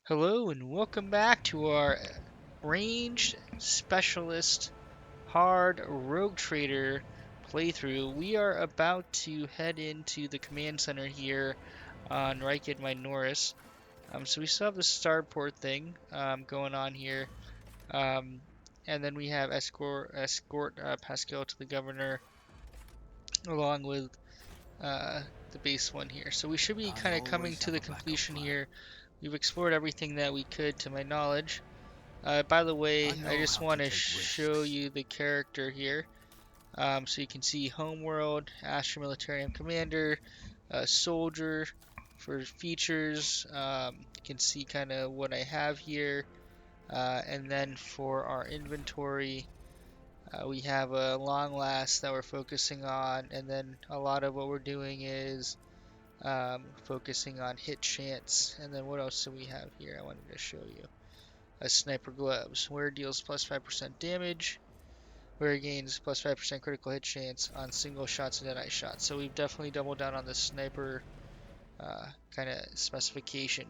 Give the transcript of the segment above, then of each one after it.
Hello and welcome back to our ranged specialist hard rogue trader playthrough. We are about to head into the command center here on Rykad Minoris. So we still have the starport thing going on here. Um, and then we have escort Pascal to the governor along with uh, the base one here. So we should be I kind of coming always to have the a backup completion plan. here. We've explored everything that we could to my knowledge. By the I way, I know just how to want to take show risks. you the character here. So you can see Homeworld, Astro Militarium Commander, Soldier for features. You can see kind of what I have here. And then for our inventory, we have a long last that we're focusing on. And then a lot of what we're doing is focusing on hit chance. And then what else do we have here I wanted to show you? Sniper gloves, where it deals plus 5% damage, where it gains plus 5% critical hit chance on single shots and dead-eye shots. So we've definitely doubled down on the sniper kind of specification.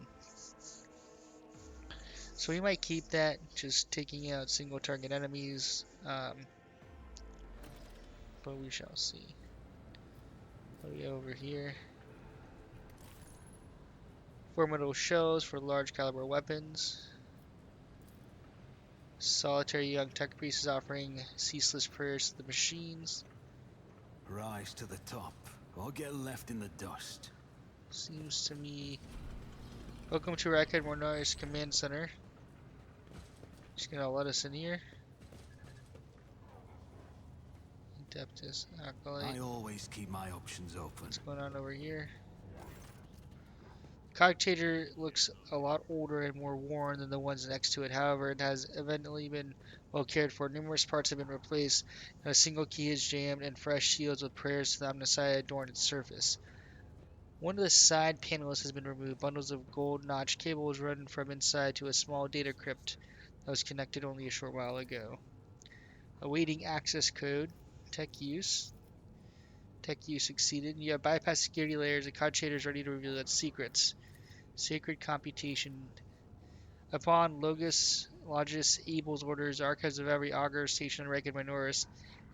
So we might keep that, just taking out single target enemies, but we shall see. What do we have over here? Formidable shells for large caliber weapons. Solitary young tech priest is offering ceaseless prayers to the machines. Rise to the top, or get left in the dust. Seems to me. Welcome to Rykad Minoris Command Center. Just gonna let us in here. Adeptus Acolyte. I always keep my options open. What's going on over here? Cogitator looks a lot older and more worn than the ones next to it. However, it has evidently been well cared for. Numerous parts have been replaced, and a single key is jammed, and fresh shields with prayers to the Omnissiah adorn its surface. One of the side panels has been removed. Bundles of gold notched cables run from inside to a small data crypt that was connected only a short while ago. Awaiting access code. Tech use. Tech use succeeded. You have bypassed security layers. The cogitator is ready to reveal its secrets. Sacred computation. Upon Logis Abel's orders, the archives of every augur station on Rykad Minoris,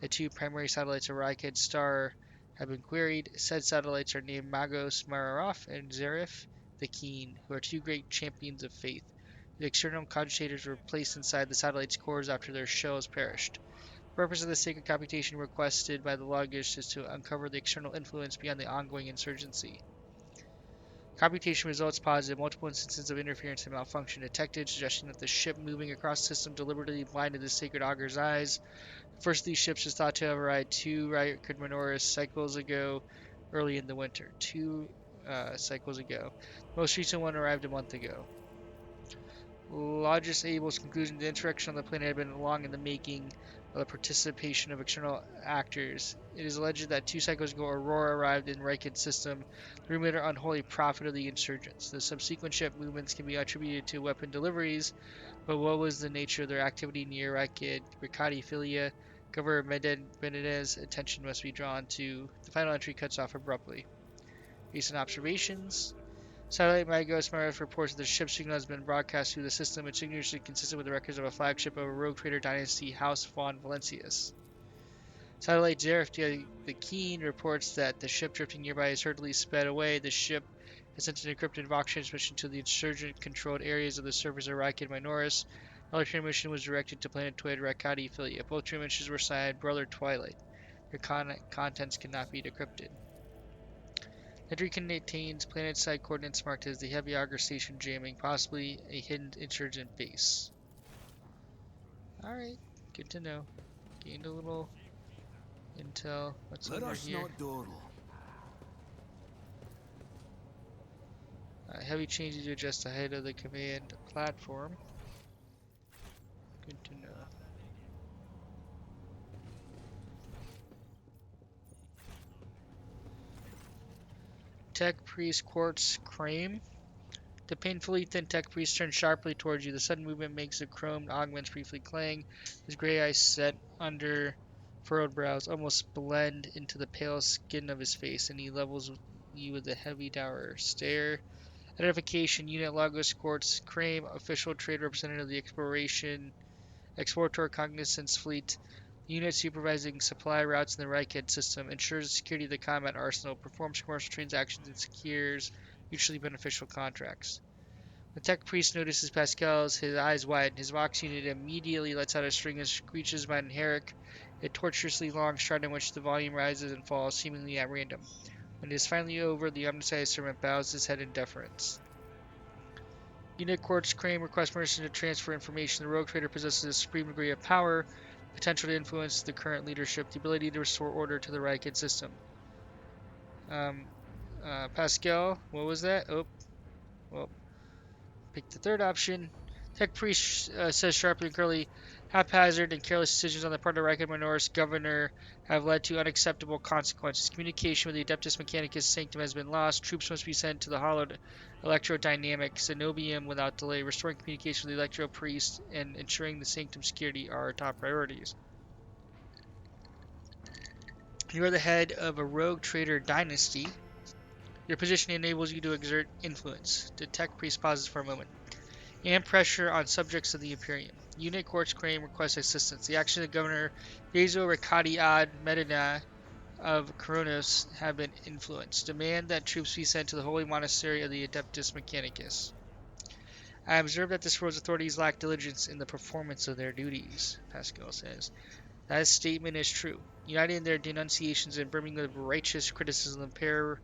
the two primary satellites of Rykad Star, have been queried. Said satellites are named Magos Mararoff and Zarif the Keen, who are two great champions of faith. The external cogitators were placed inside the satellite's cores after their shells perished. The purpose of the sacred computation requested by the Logis is to uncover the external influence beyond the ongoing insurgency. Computation results positive. Multiple instances of interference and malfunction detected, suggesting that the ship moving across the system deliberately blinded the sacred augur's eyes. The first of these ships is thought to have arrived 2 Minoris cycles ago, early in the winter. Two cycles ago. The most recent one arrived a month ago. Logis Abel's conclusion the insurrection on the planet had been long in the making by the participation of external actors. It is alleged that 2 cycles ago Aurora arrived in Rykad's system, the rumored unholy prophet of the insurgents. The subsequent ship movements can be attributed to weapon deliveries, but what was the nature of their activity near Rykadi Filia? Governor Benedet's attention must be drawn to. The final entry cuts off abruptly. Recent observations. Satellite Magos Maris reports that the ship's signal has been broadcast through the system. Its signature is consistent with the records of a flagship of a rogue trader dynasty, House von Valencius. Satellite Zarif the Keen reports that the ship drifting nearby is hurriedly sped away. The ship has sent an encrypted Vox transmission to the insurgent-controlled areas of the surface of Rykad Minoris. Another transmission was directed to planetoid Rakati Philia. Both transmissions were signed Brother Twilight. Their contents cannot be decrypted. Entry contains planet-side coordinates marked as the Heavy Augur Station jamming, possibly a hidden insurgent base. Alright, good to know. Gained a little intel. What's Let over us here? not dawdle. Heavy changes to adjust the height of the command platform. Good to know. Tech Priest Quartz Crane. The painfully thin tech priest turns sharply towards you. The sudden movement makes the chromed augments briefly clang. His gray eyes set under furrowed brows almost blend into the pale skin of his face, and he levels you with a heavy dour stare. Identification Unit Lagos Quartz Crane, official trade representative of the Explorator Cognizance Fleet. Unit supervising supply routes in the Rykad system, ensures the security of the combat arsenal, performs commercial transactions, and secures mutually beneficial contracts. The tech priest notices Pascal's his eyes widen. His Vox unit immediately lets out a string of screeches by an Herrick, a tortuously long stride in which the volume rises and falls seemingly at random. When it is finally over, the omniscience servant bows his head in deference. Unit Quartz Crane requests permission to transfer information. The rogue trader possesses a supreme degree of power, potential to influence the current leadership, the ability to restore order to the Rykad system. Um, Pascal, what was that? Oh, well, pick the third option. Tech Priest says sharply and curly, haphazard and careless decisions on the part of the Rykad Minoris governor have led to unacceptable consequences. Communication with the Adeptus Mechanicus Sanctum has been lost. Troops must be sent to the hollowed electrodynamic Cenobium without delay. Restoring communication with the Electro Priest and ensuring the Sanctum security are our top priorities. You are the head of a rogue trader dynasty. Your position enables you to exert influence. The Tech Priest pauses for a moment. And pressure on subjects of the Imperium. Unit Quartz Crane requests assistance. The actions of Governor Bezo Ricadi ad Medina of Coronos have been influenced. Demand that troops be sent to the holy monastery of the Adeptus Mechanicus. I observe that this world's authorities lack diligence in the performance of their duties, Pascal says. That statement is true. United in their denunciations and brimming with righteous criticism, the pair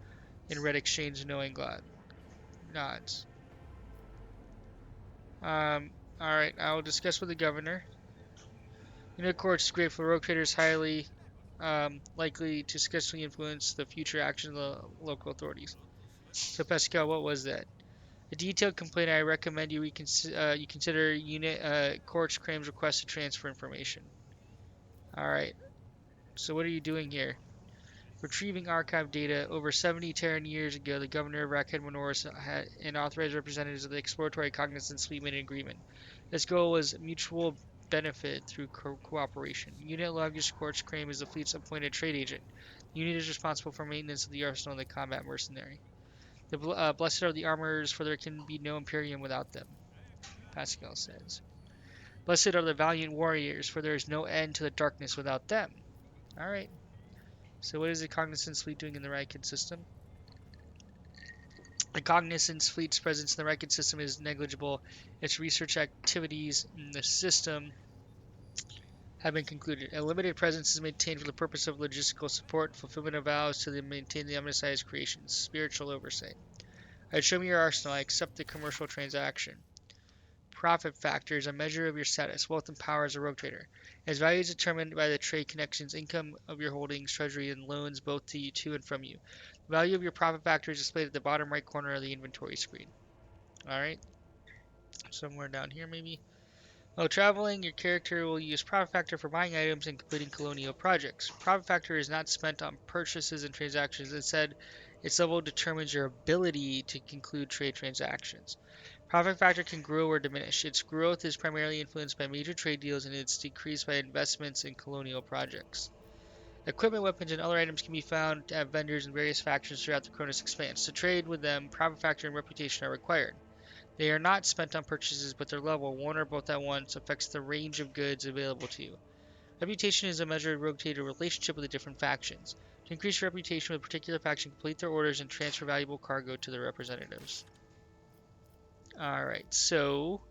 in red exchange knowing nods. Alright, I will discuss with the governor. Unit Courts is great for rogue traders, highly likely to successfully influence the future actions of the local authorities. So Pascal, what was that? A detailed complaint. I recommend you you consider Unit Courts Crane's request to transfer information. All right. So what are you doing here? Retrieving archive data. Over 70 Terran years ago, the governor of Rykad Minoris and authorized representatives of the exploratory cognizance fleet made an agreement. This goal was mutual benefit through cooperation. Unit Luggage Quartz Crane is the fleet's appointed trade agent. The unit is responsible for maintenance of the arsenal and the combat mercenary. The blessed are the armorers, for there can be no Imperium without them, Pascal says. Blessed are the valiant warriors, for there is no end to the darkness without them. Alright, so what is the Cognizance Fleet doing in the Rykad system? The Cognizance Fleet's presence in the Rykad system is negligible. Its research activities in the system have been concluded. A limited presence is maintained for the purpose of logistical support, fulfillment of vows to maintain the omniscience creations, spiritual oversight. Show me your arsenal. I accept the commercial transaction. Profit factor is a measure of your status, wealth, and power as a rogue trader. Its value is determined by the trade connections, income of your holdings, treasury, and loans both to and from you. The value of your profit factor is displayed at the bottom right corner of the inventory screen. Alright, somewhere down here maybe. While traveling, your character will use Profit Factor for buying items and completing colonial projects. Profit Factor is not spent on purchases and transactions. Instead, its level determines your ability to conclude trade transactions. Profit Factor can grow or diminish. Its growth is primarily influenced by major trade deals and its decrease by investments in colonial projects. Equipment, weapons, and other items can be found at vendors in various factions throughout the Cronus Expanse. To trade with them, Profit Factor and Reputation are required. They are not spent on purchases, but their level, one or both at once, affects the range of goods available to you. Reputation is a measure of rogue trader relationship with the different factions. To increase your reputation with a particular faction, complete their orders and transfer valuable cargo to their representatives. Alright, so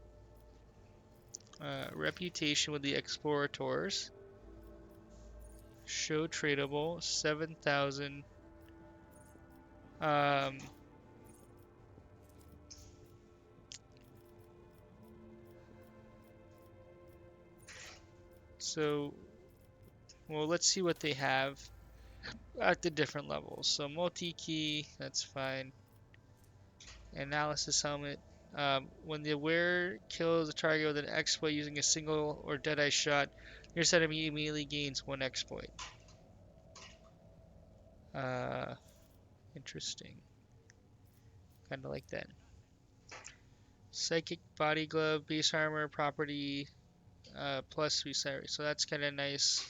reputation with the explorators. Show tradable, 7,000. Um, so, well, let's see what they have at the different levels. So multi-key, that's fine. Analysis helmet. When the wearer kills a target with an exploit using a single or deadeye shot, your set immediately gains one exploit. Uh, Interesting. Kind of like that. Psychic body glove, base armor, property, plus 3 salary. So that's kind of nice.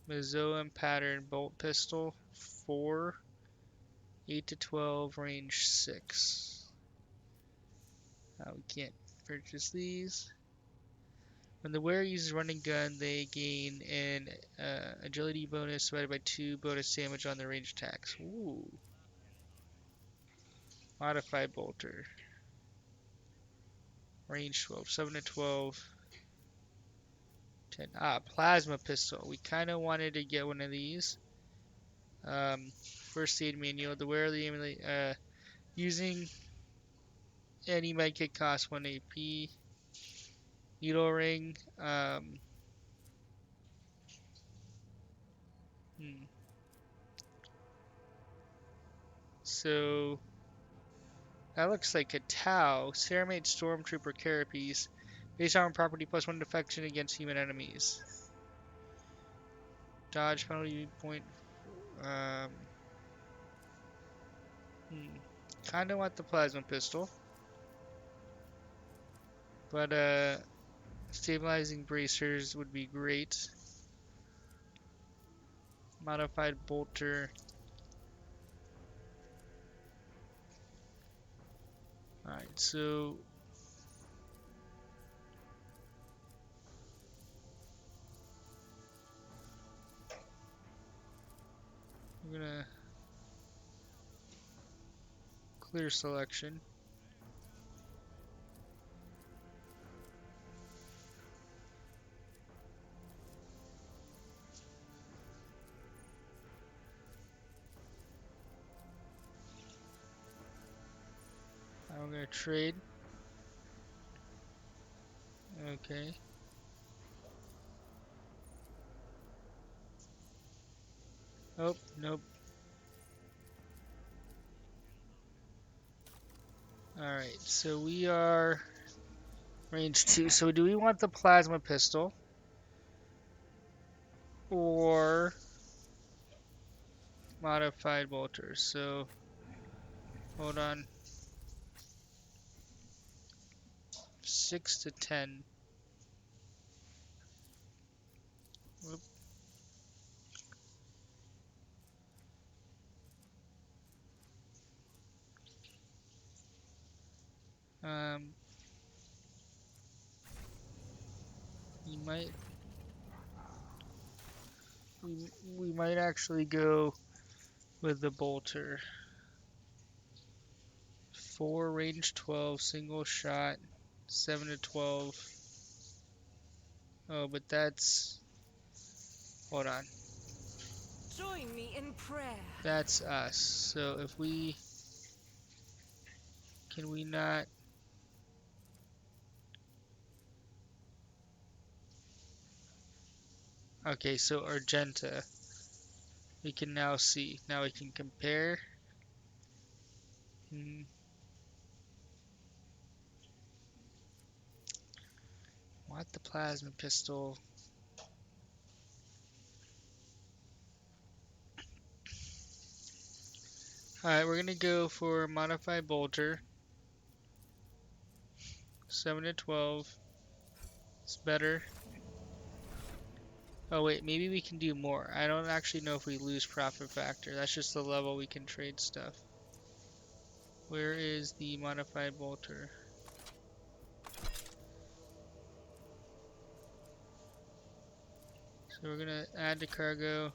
Mizoam pattern bolt pistol, 4. 8 to 12, range 6. We can't purchase these. When the wearer uses running gun, they gain an agility bonus divided by 2 bonus damage on their range attacks. Ooh. Modified bolter. Range 12. 7 to 12. 10. Plasma pistol. We kind of wanted to get one of these. First aid manual. The wearer of the using any medkit costs 1 AP. Needle ring. Hmm. So that looks like a Tau. Ceramate Stormtrooper Carapace. Base armor property plus 1 deflection against human enemies. Dodge penalty point. Um, Kind of want the plasma pistol. But stabilizing bracers would be great. Modified bolter. Alright, so we're gonna clear selection. I'm gonna trade. Okay. Oh, nope. Alright, so we are range 2. So do we want the plasma pistol? Or modified bolter? So, hold on. 6 to 10. Whoop. Um, we might we might actually go with the bolter. 4 range 12 single shot 7 to 12. Oh, but that's hold on. Join me in prayer. That's us. So if we can we not Okay, so Argenta we can now see. Now we can compare. Hmm. Want the plasma pistol. Alright, we're gonna go for modified bolter. 7 to 12. It's better. Oh wait, maybe we can do more. I don't actually know if we lose profit factor. That's just the level we can trade stuff. Where is the modified bolter? So we're gonna add to cargo.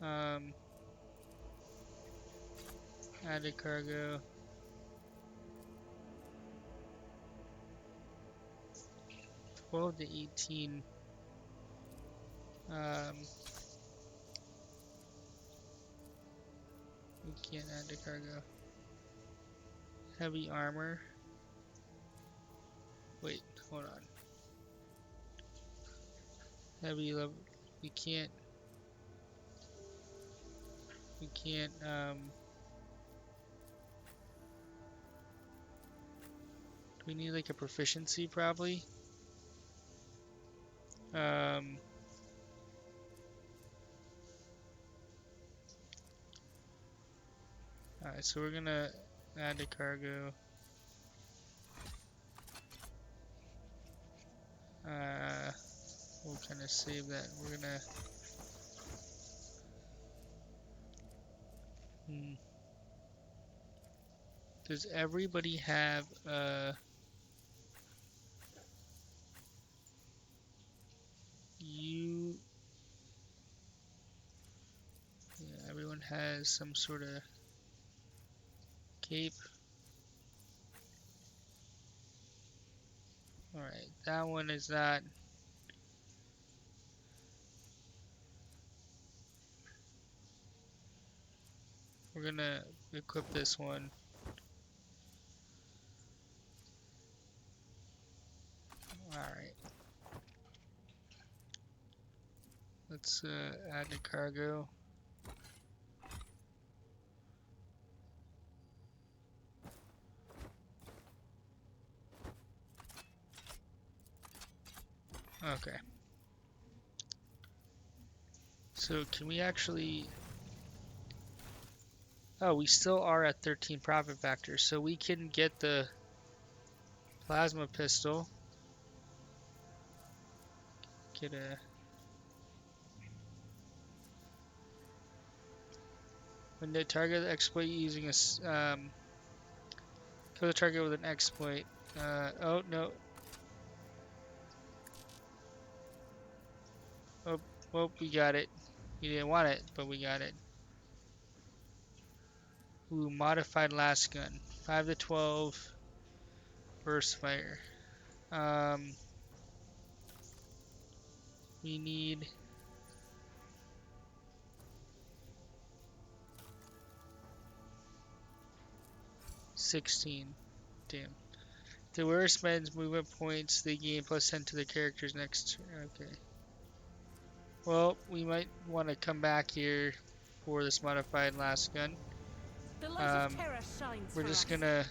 Um, Add to cargo. 12 to 18. We can't add to cargo. Heavy armor. Wait, hold on. Heavy level. We can't. We can't. Do we need like a proficiency probably? Alright, so we're gonna add to cargo. We'll kind of save that. We're gonna Hmm. Does everybody have you? Yeah, everyone has some sort of cape. All right, that one is not. We're gonna equip this one. All right, let's add to cargo. Okay. So can we actually? Oh, we still are at 13 profit factor, so we can get the plasma pistol. Get a. When the target exploit using kill the target with an exploit. Oh no. Oh, oh, we got it. We didn't want it, but we got it. Ooh, modified last gun. 5 to 12 burst fire. Um, we need 16. Damn. The wearer spends movement points they gain plus 10 to the character's next turn. Okay. Well, we might want to come back here for this modified last gun. The light of Um, terror shines we're for just us. gonna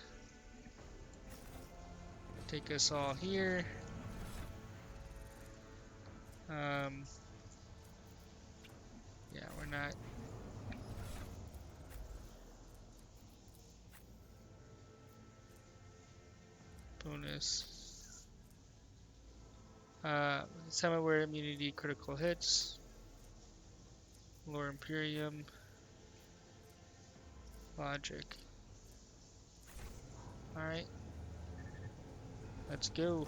take us all here. Um, yeah, we're not. Bonus. Semi-aware immunity critical hits. Lore Imperium. Logic. Alright, let's go.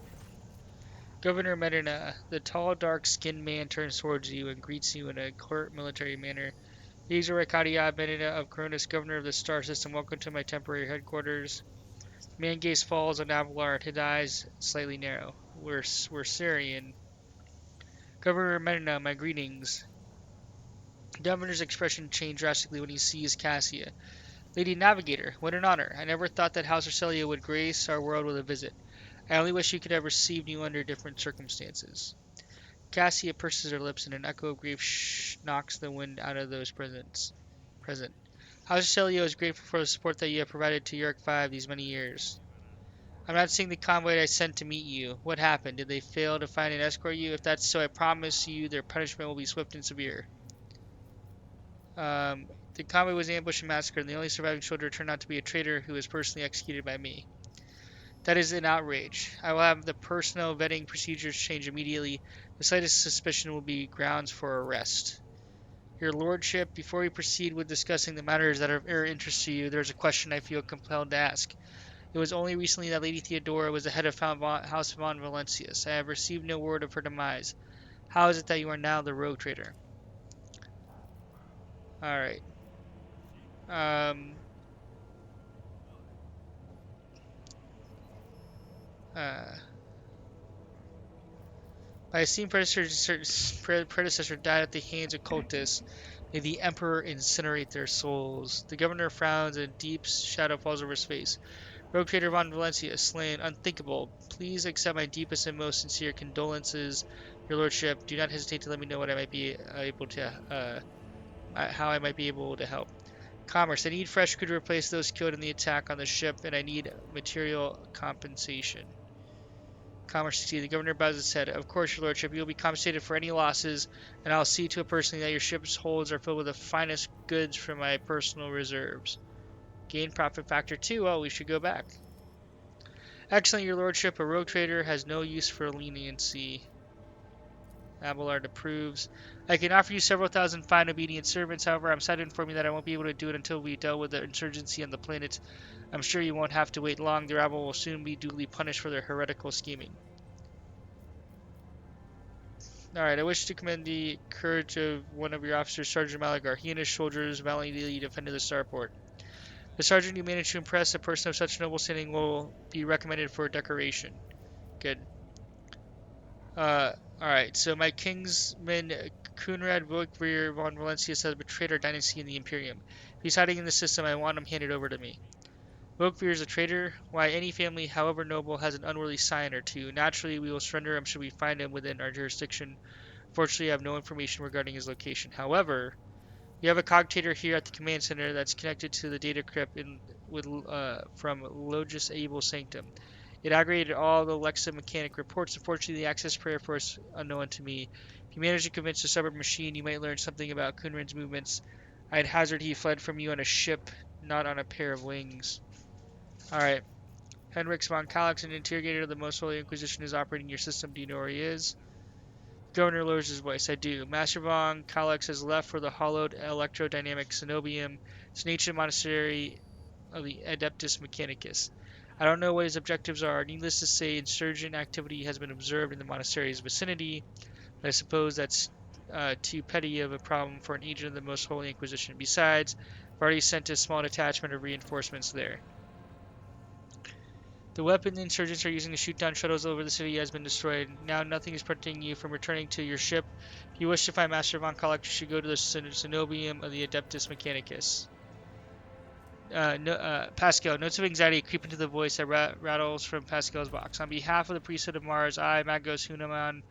Governor Medina, the tall, dark-skinned man turns towards you and greets you in a court military manner. These are Rykad Medina of Cronus, governor of the star system. Welcome to my temporary headquarters. The man gaze falls on Abelard, his eyes slightly narrow. We're Syrian. Governor Medina, my greetings. The governor's expression changed drastically when he sees Cassia. Lady Navigator, what an honor. I never thought that House Arcelia would grace our world with a visit. I only wish you could have received you under different circumstances. Cassia purses her lips, and an echo of grief knocks the wind out of those present. House Celio is grateful for the support that you have provided to York 5 these many years. I'm not seeing the convoy I sent to meet you. What happened? Did they fail to find and escort you? If that's so, I promise you their punishment will be swift and severe. The convoy was ambushed and massacred, and the only surviving soldier turned out to be a traitor who was personally executed by me. That is an outrage. I will have the personnel vetting procedures changed immediately. The slightest suspicion will be grounds for arrest. Your Lordship, before we proceed with discussing the matters that are of interest to you, there is a question I feel compelled to ask. It was only recently that Lady Theodora was the head of House von Valentius. I have received no word of her demise. How is it that you are now the rogue trader? Alright. Um, uh, my esteemed predecessor died at the hands of cultists. May the Emperor incinerate their souls. The governor frowns and a deep shadow falls over his face. Rogue trader von Valencia, slain, unthinkable. Please accept my deepest and most sincere condolences, your lordship. Do not hesitate to let me know what I might be able to, how I might be able to help. Commerce. I need fresh crew to replace those killed in the attack on the ship, and I need material compensation. Commerce. The governor bows his head. Of course, your lordship, you will be compensated for any losses, and I'll see to it personally that your ship's holds are filled with the finest goods from my personal reserves. Gain profit factor 2. Oh, we should go back. Excellent, your lordship. A rogue trader has no use for leniency. Abelard approves. I can offer you several thousand fine obedient servants. However, I'm sad to inform you that I won't be able to do it until we dealt with the insurgency on the planet. I'm sure you won't have to wait long. The rabble will soon be duly punished for their heretical scheming. Alright, I wish to commend the courage of one of your officers, Sergeant Malagar. He and his soldiers valiantly defended the starport. The sergeant you managed to impress, a person of such noble standing, will be recommended for a decoration. Good. Uh, Alright, so my kingsman Kunrad Wilkveer von Valencius has betrayed our dynasty in the Imperium. If he's hiding in the system, I want him handed over to me. Wilkveer is a traitor. Why, any family, however noble, has an unworthy scion or two. Naturally, we will surrender him should we find him within our jurisdiction. Fortunately, I have no information regarding his location. However, we have a cogitator here at the command center that's connected to the data crypt from Logis Able Sanctum. It aggregated all the Lexa mechanic reports. Unfortunately, the access parameter is unknown to me. If you manage to convince the suburb machine, you might learn something about Kunran's movements. I'd hazard he fled from you on a ship, not on a pair of wings. Alright. Henrix von Kalix, an interrogator of the Most Holy Inquisition, is operating your system. Do you know where he is? Governor lowers his voice. I do. Master von Kalix has left for the hollowed electrodynamic Cenobium. It's an ancient monastery of the Adeptus Mechanicus. I don't know what his objectives are. Needless to say, insurgent activity has been observed in the monastery's vicinity, but I suppose that's too petty of a problem for an agent of the Most Holy Inquisition. Besides, I've already sent a small detachment of reinforcements there. The weapon the insurgents are using to shoot down shuttles over the city has been destroyed. Now nothing is preventing you from returning to your ship. If you wish to find Master von Kolek, you should go to the Cenobium of the Adeptus Mechanicus. Pascal, notes of anxiety creep into the voice that rattles from Pascal's box. On behalf of the priesthood of Mars, I, Magos Hunaman,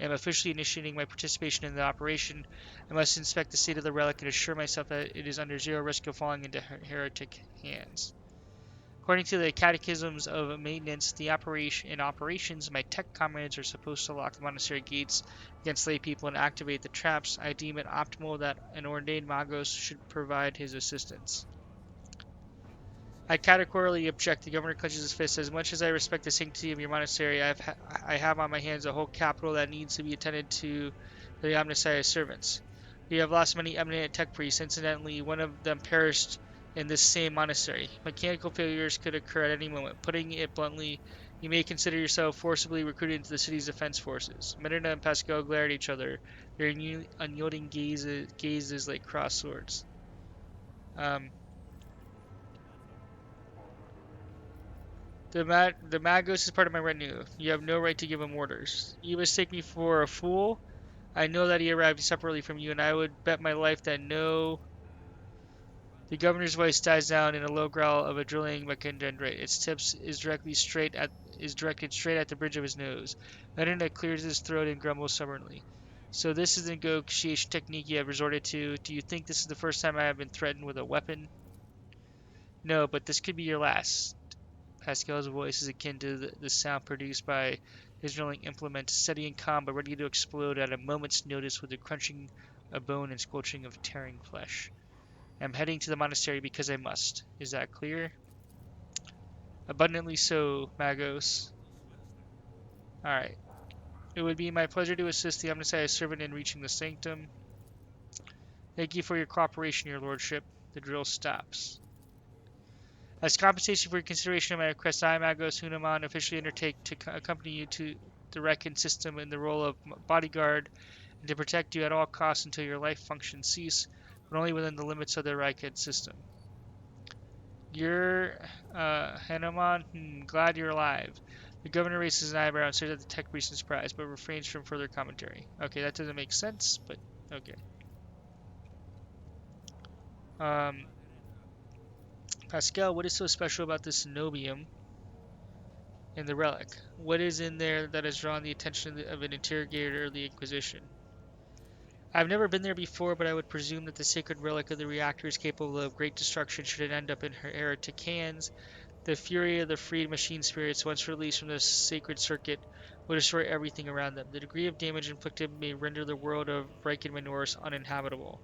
am officially initiating my participation in the operation. I must inspect the state of the relic and assure myself that it is under zero risk of falling into heretic hands. According to the Catechisms of Maintenance in operations, my tech comrades are supposed to lock the monastery gates against lay people and activate the traps. I deem it optimal that an ordained magos should provide his assistance. I categorically object. The governor clenches his fist. As much as I respect the sanctity of your monastery, I have on my hands a whole capital that needs to be attended to for the Omnissiah's servants. We have lost many eminent tech priests. Incidentally, one of them perished in this same monastery. Mechanical failures could occur at any moment. Putting it bluntly, you may consider yourself forcibly recruited into the city's defense forces. Medina and Pascal glare at each other. Their unyielding gazes like crossed swords. The Magos is part of my retinue. You have no right to give him orders. You mistake me for a fool. I know that he arrived separately from you, and I would bet my life that no. The governor's voice dies down in a low growl of a drilling machindendrate. Its tips is directed straight at the bridge of his nose. Medina clears his throat and grumbles stubbornly. So this is the negotiation technique you have resorted to. Do you think this is the first time I have been threatened with a weapon? No, but this could be your last. Pascal's voice is akin to the sound produced by his drilling implement, steady and calm, but ready to explode at a moment's notice with the crunching of bone and scorching of tearing flesh. I'm heading to the monastery because I must. Is that clear? Abundantly so, Magos. Alright. It would be my pleasure to assist the Omnissiah's servant in reaching the sanctum. Thank you for your cooperation, your lordship. The drill stops. As compensation for your consideration of my request, I, Magos Hunaman, officially undertake to accompany you to the Rykad system in the role of bodyguard and to protect you at all costs until your life functions cease, but only within the limits of the Rykad system. You're, Hunaman? Glad you're alive. The governor raises an eyebrow and stares at the tech priest in surprise, but refrains from further commentary. Okay, that doesn't make sense, but okay. Pascal, what is so special about this Cenobium and the relic? What is in there that has drawn the attention of an interrogator of the Inquisition? I've never been there before, but I would presume that the sacred relic of the reactor is capable of great destruction should it end up in her heretic hands. The fury of the freed machine spirits, once released from the sacred circuit, will destroy everything around them. The degree of damage inflicted may render the world of Rykad Minoris uninhabitable.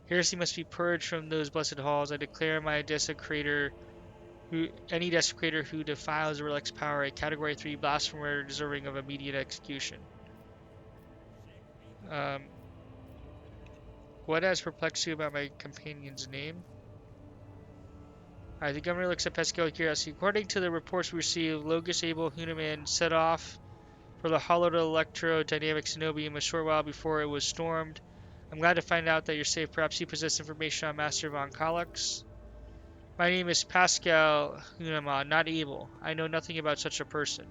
Heresy must be purged from those blessed halls. I declare any desecrator who defiles the relic's power a Category 3 blasphemer deserving of immediate execution. Um, what has perplexed you about my companion's name? Alright, the governor looks at Pascal with curiosity. According to the reports we received, Logus Abel Hunaman set off for the hollowed electrodynamic Cenobium a short while before it was stormed. I'm glad to find out that you're safe. Perhaps you possess information on Master von Kallux. My name is Pascal Hunaman, not Abel. I know nothing about such a person.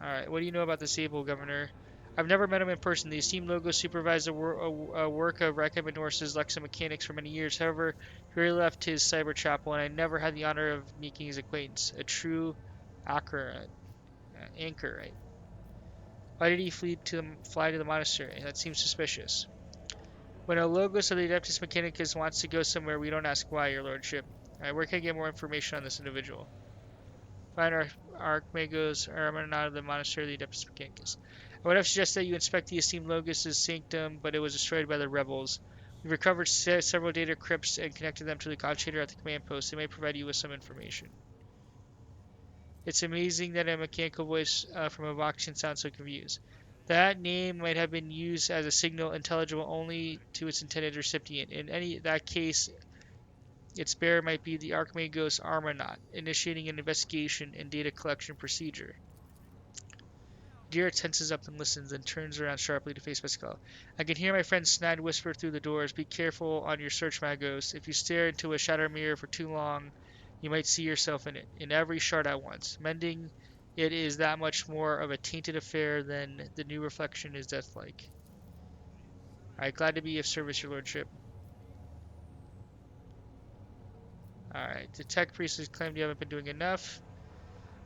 Alright, what do you know about this Abel, Governor? I've never met him in person. The esteemed Logos supervised a work of Rykad Minoris' Lexomechanics for many years. However, he rarely left his cyber chapel, and I never had the honor of making his acquaintance. A true anchorite. Why did he fly to the monastery? That seems suspicious. When a Logos of the Adeptus Mechanicus wants to go somewhere, we don't ask why, your lordship. Alright, where can I get more information on this individual? Find Archmagos Aramanat of the Monastery of the Adeptus Mechanicus. I would have suggested that you inspect the esteemed Logos' sanctum, but it was destroyed by the rebels. We recovered several data crypts and connected them to the cogitator at the command post. They may provide you with some information. It's amazing that a mechanical voice from a box can sound so confused. That name might have been used as a signal intelligible only to its intended recipient. In that case, its bearer might be the Archmagos Armanaut, initiating an investigation and data collection procedure. Deer tenses up and listens, then turns around sharply to face Pascal. I can hear my friend Snide whisper through the doors. Be careful on your search, Magos. If you stare into a shattered mirror for too long, you might see yourself in every shard at once. Mending it is that much more of a tainted affair than the new reflection is deathlike. Alright, glad to be of service, your lordship. Alright, the tech priest has claimed you haven't been doing enough.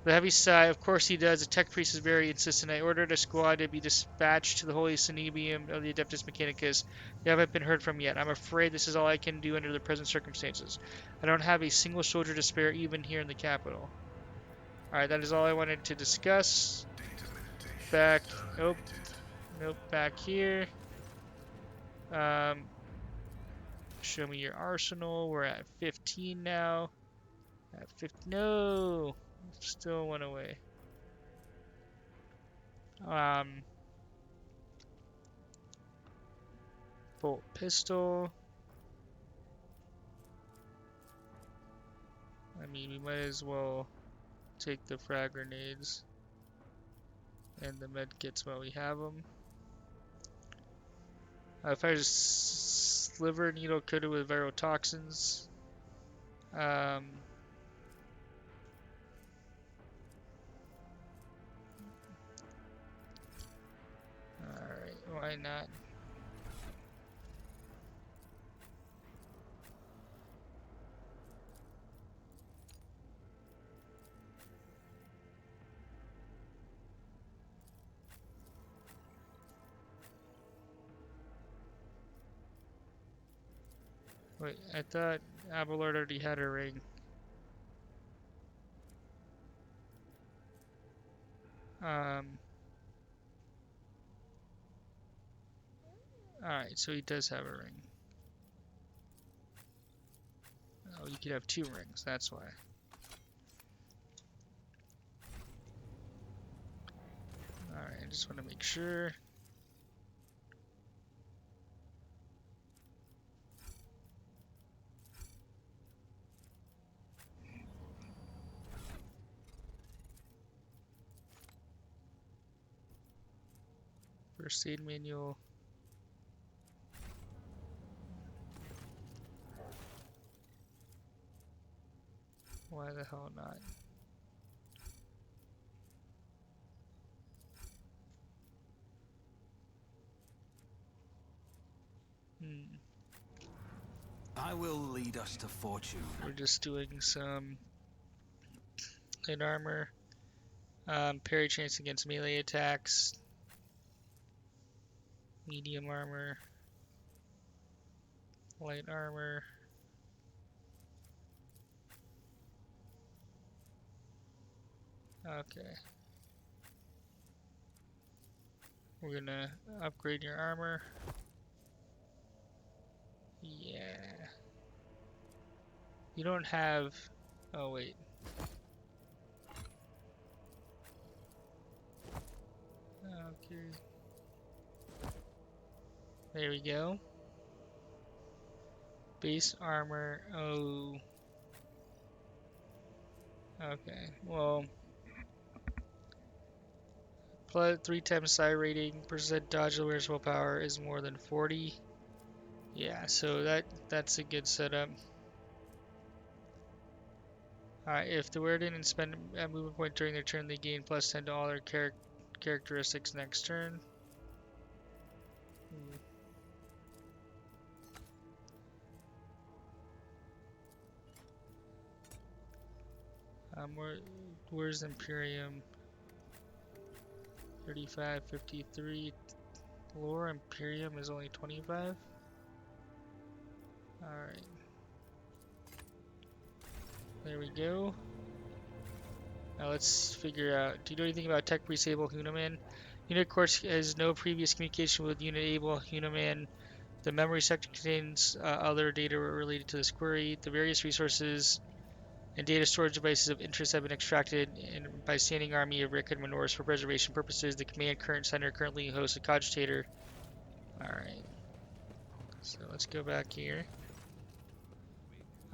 The heavy sigh, of course he does. The tech priest is very insistent. I ordered a squad to be dispatched to the holy Cenobium of the Adeptus Mechanicus. They haven't been heard from yet. I'm afraid this is all I can do under the present circumstances. I don't have a single soldier to spare even here in the capital. Alright, that is all I wanted to discuss. Back, nope, back here. Show me your arsenal. We're at 15 now. At 50, no! Still one away. Bolt pistol. I mean, we might as well take the frag grenades and the med kits while we have them. If I just sliver needle coated with viral toxins. Alright, why not? Wait, I thought Abelard already had a ring. Alright, so he does have a ring. Oh, you could have 2 rings, that's why. Alright, I just want to make sure. First aid manual. Why the hell not? I will lead us to fortune. We're just doing some light armor. Parry chance against melee attacks. Medium armor. Light armor. Okay. We're gonna upgrade your armor. Yeah. You don't have... Oh, wait. Okay. There we go. Base armor. Oh. Okay. Well, plus 3 times psi rating, percent dodge awareness willpower is more than 40. Yeah, so that's a good setup. Alright, if the wearer didn't spend a movement point during their turn, they gain plus 10 to all their characteristics next turn. Hmm. Where's Imperium? 35, 53. Lower Imperium is only 25. Alright, there we go. Now let's figure out. Do you know anything about Tech Priest Able Hunaman? Unit course has no previous communication with Unit Able Hunaman. The memory sector contains other data related to this query. The various resources and data storage devices of interest have been extracted by Standing Army of Rykad Minoris for preservation purposes. The command current center currently hosts a cogitator. Alright, so let's go back here.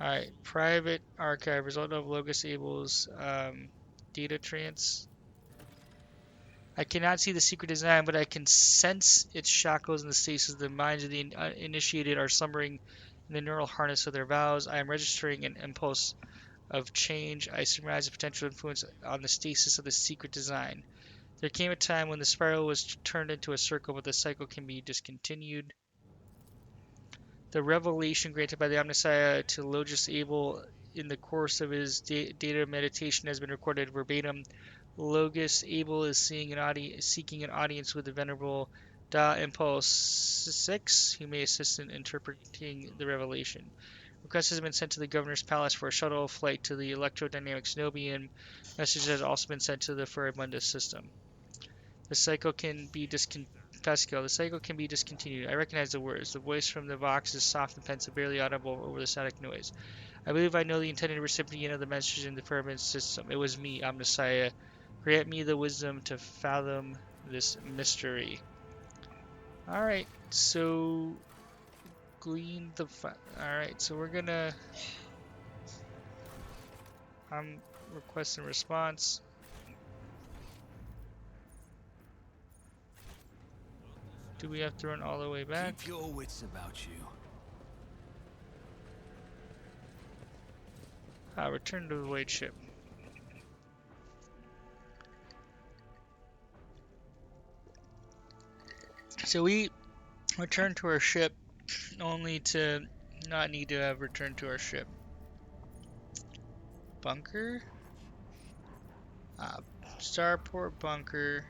Alright, private archive, result of Logos Able's data trance. I cannot see the secret design, but I can sense its shackles in the stasis. The minds of the initiated are slumbering in the neural harness of their vows. I am registering an impulse of change. I surmise a potential influence on the stasis of the secret design. There came a time when the spiral was turned into a circle, but the cycle can be discontinued. The revelation granted by the Omnissiah to Logos Abel in the course of his data meditation has been recorded verbatim. Logos Abel is seeking an audience with the venerable Da Impulse 6, who may assist in interpreting the revelation. Request has been sent to the governor's palace for a shuttle flight to the electrodynamic Cenobium. Message has also been sent to the Furibundus system. The cycle can be Pascal, the cycle can be discontinued. I recognize the words. The voice from the Vox is soft and pensive, barely audible over the static noise. I believe I know the intended recipient of the message in the Furibundus system. It was me, Omnissiah. Grant me the wisdom to fathom this mystery. Alright, so glean the Alright, so we're gonna I'm requesting response. Do we have to run all the way back? Keep your wits about you. Return to the void ship. So we return to our ship only to not need to have returned to our ship. Bunker? Starport bunker.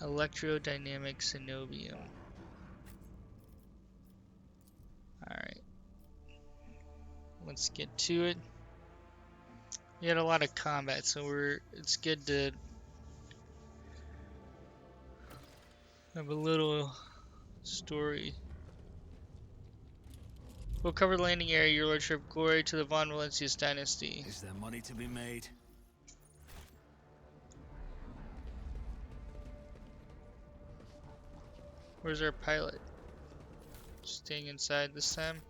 Electrodynamic Cenobium. Alright. Let's get to it. We had a lot of combat, so it's good to have a little story. We'll cover the landing area, your lordship. Glory to the Von Valencius dynasty. Is there money to be made? Where's our pilot? Staying inside this time?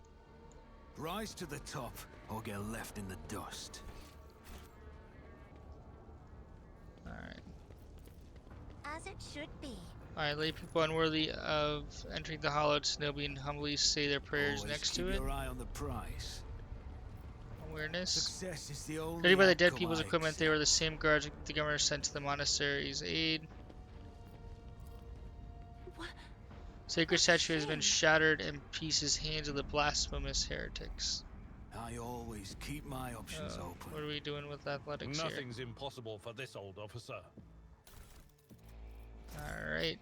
Rise to the top, or get left in the dust. Alright. As it should be. Alright, lay people unworthy of entering the hallowed Cenobium humbly say their prayers Always next keep to it. your eye on the prize. Awareness. Success is the only Ready by the dead outcome people's I equipment, they accept. were the same guards the governor sent to the monastery's aid. What? Sacred statue has been shattered in pieces, hands of the blasphemous heretics. I always keep my options What open. are we doing with athletics here? Nothing's impossible for this old officer. Alright.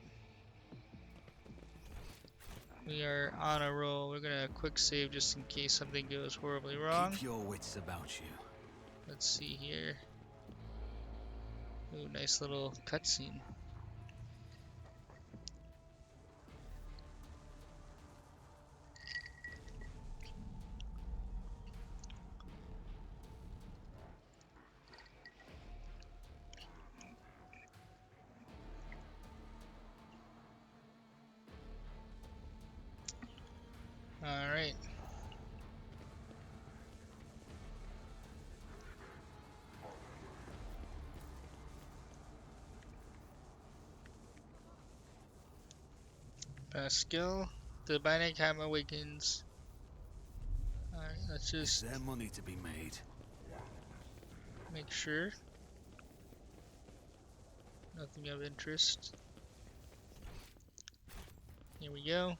We are on a roll. We're gonna quick save just in case something goes horribly wrong. Keep your wits about you. Let's see here. Ooh, nice little cutscene. Skill. The binding time awakens. Alright, let's Is just there money to be made? make sure. Nothing of interest. Here we go.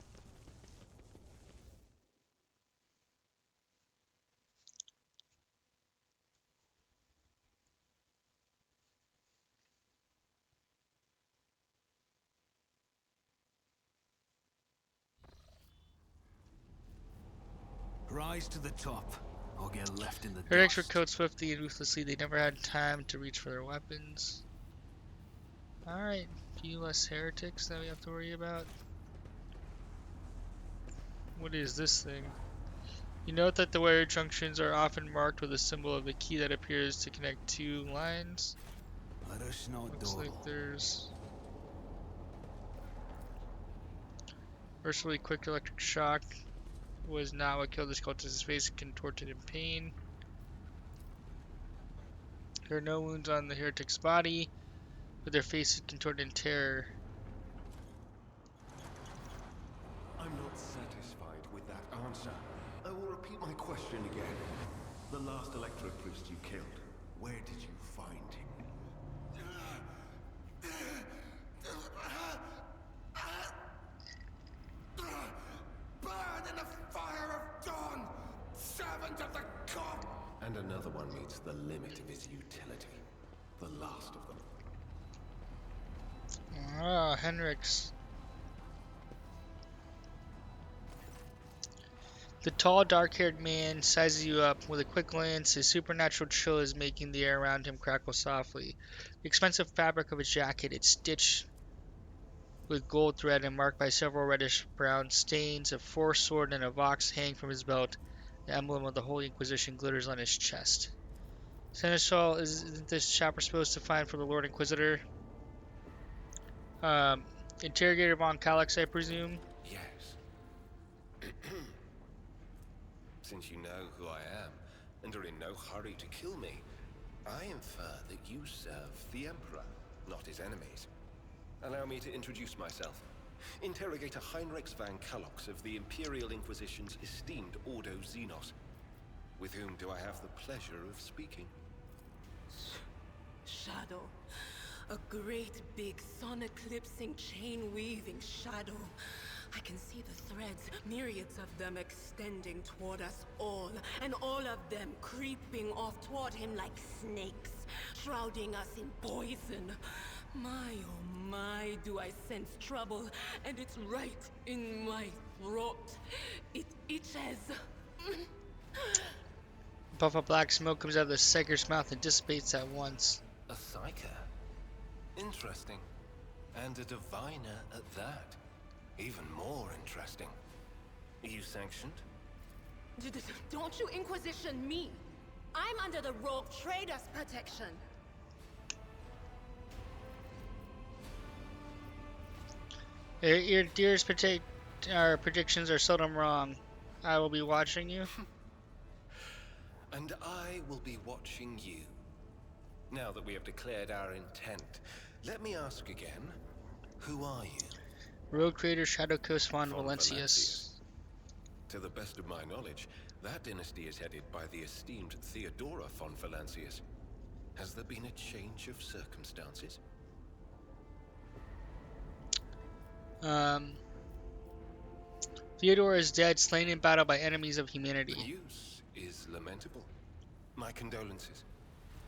Rise to the top, or get left in the Heretics dust. recode swiftly and ruthlessly. They never had time to reach for their weapons. Alright, a few less heretics that we have to worry about. What is this thing? You note that the wire junctions are often marked with a symbol of the key that appears to connect two lines. Let us not Looks like dawdle. there's mercifully quick electric shock was not what killed this cultist's face contorted in pain. There are no wounds on the heretic's body, but their faces contorted in terror. I'm not satisfied with that answer. I will repeat my question again. The last electro priest you killed, where did you find him? Burn in the fire of dawn, servant of the god! And another one meets the limit of his utility. The last of them. Ah, Henrik's. The tall, dark-haired man sizes you up with a quick glance. His supernatural chill is making the air around him crackle softly. The expensive fabric of his jacket is stitched with gold thread and marked by several reddish-brown stains. A force sword and a vox hang from his belt. The emblem of the Holy Inquisition glitters on his chest. Seneschal, isn't this chapter supposed to find for the Lord Inquisitor? Interrogator von Calix, I presume? Yes. Since you know who I am, and are in no hurry to kill me, I infer that you serve the Emperor, not his enemies. Allow me to introduce myself. Interrogator Heinrich van Kalox of the Imperial Inquisition's esteemed Ordo Xenos. With whom do I have the pleasure of speaking? Shadow. A great big sun-eclipsing, chain-weaving shadow. I can see the threads, myriads of them extending toward us all, and all of them creeping off toward him like snakes, shrouding us in poison. My, oh my, do I sense trouble, and it's right in my throat. It itches. A puff of black smoke comes out of the Psyker's mouth and dissipates at once. A psyker? Interesting. And a diviner at that. Even more interesting. Are you sanctioned? Don't you Inquisition me! I'm under the rogue trader's protection. Your dearest predictions are seldom wrong. I will be watching you. And I will be watching you. Now that we have declared our intent, let me ask again, who are you? Rogue Trader Shadow Coast von Von Valancius. To the best of my knowledge, that dynasty is headed by the esteemed Theodora von Valancius. Has there been a change of circumstances? Theodore is dead, slain in battle by enemies of The humanity. news is lamentable. My condolences.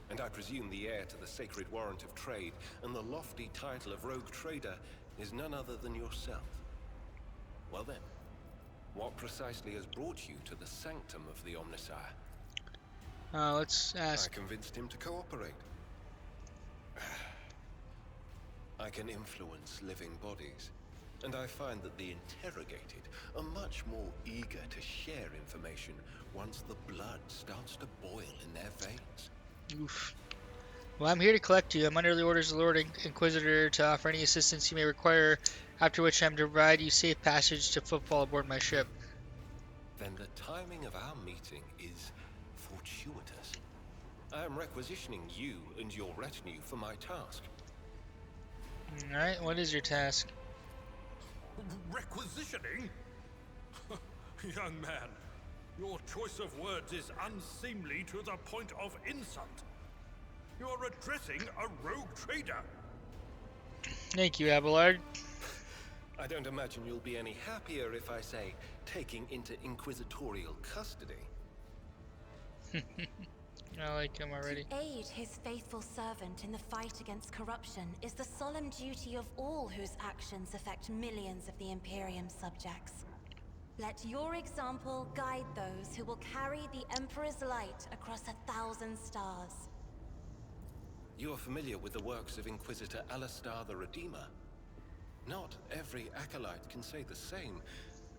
And I presume the heir to the sacred warrant of trade and the lofty title of rogue trader is none other than yourself. Well then, what precisely has brought you to the sanctum of the Omnissiah? Let's ask. I convinced him to cooperate. I can influence living bodies, and I find that the interrogated are much more eager to share information once the blood starts to boil in their veins. Oof. Well, I'm here to collect you. I'm under the orders of the Lord Inquisitor to offer any assistance you may require, after which I'm to provide you safe passage to footfall aboard my ship. Then the timing of our meeting is fortuitous. I am requisitioning you and your retinue for my task. Alright, what is your task? Requisitioning? Young man, your choice of words is unseemly to the point of insult. You're addressing a rogue trader. Thank you, Abelard. I don't imagine you'll be any happier if I say taking into inquisitorial custody. I like him already. To aid his faithful servant in the fight against corruption is the solemn duty of all whose actions affect millions of the Imperium's subjects. Let your example guide those who will carry the Emperor's light across 1,000 stars. You are familiar with the works of Inquisitor Alistar the Redeemer. Not every acolyte can say the same,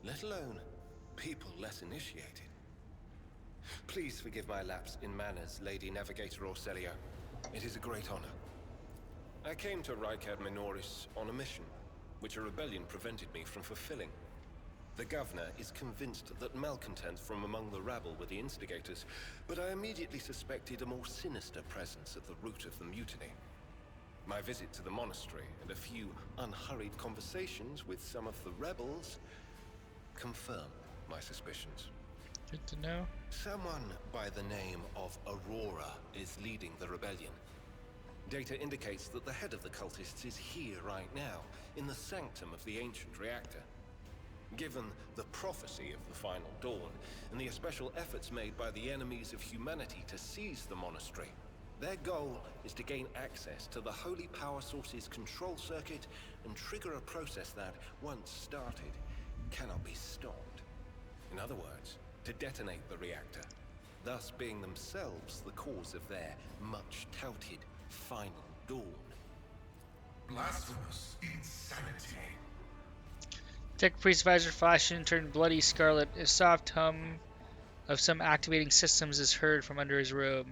let alone people less initiated. Please forgive my lapse in manners, Lady Navigator Orselio. It is a great honor. I came to Rykad Minoris on a mission, which a rebellion prevented me from fulfilling. The governor is convinced that malcontents from among the rabble were the instigators, but I immediately suspected a more sinister presence at the root of the mutiny. My visit to the monastery and a few unhurried conversations with some of the rebels confirmed my suspicions. Good to know. Someone by the name of Aurora is leading the rebellion. Data indicates that the head of the cultists is here right now, in the sanctum of the ancient reactor. Given the prophecy of the final dawn, and the special efforts made by the enemies of humanity to seize the monastery, their goal is to gain access to the holy power source's control circuit and trigger a process that, once started, cannot be stopped. In other words, to detonate the reactor, thus being themselves the cause of their much-touted final dawn. Blasphemous insanity. Tech Priest visor flashes and turned bloody scarlet. A soft hum of some activating systems is heard from under his robe.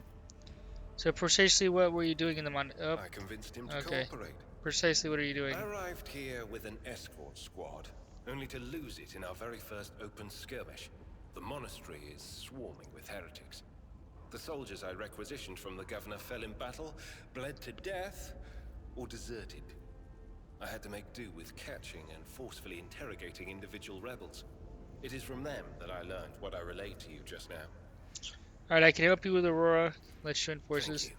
So precisely what were you doing in the I convinced him to cooperate. Precisely what are you doing? I arrived here with an escort squad, only to lose it in our very first open skirmish. The monastery is swarming with heretics. The soldiers I requisitioned from the governor fell in battle, bled to death, or deserted. I had to make do with catching and forcefully interrogating individual rebels. It is from them that I learned what I relayed to you just now. Alright, I can help you with Aurora. Let's join forces. Thank you.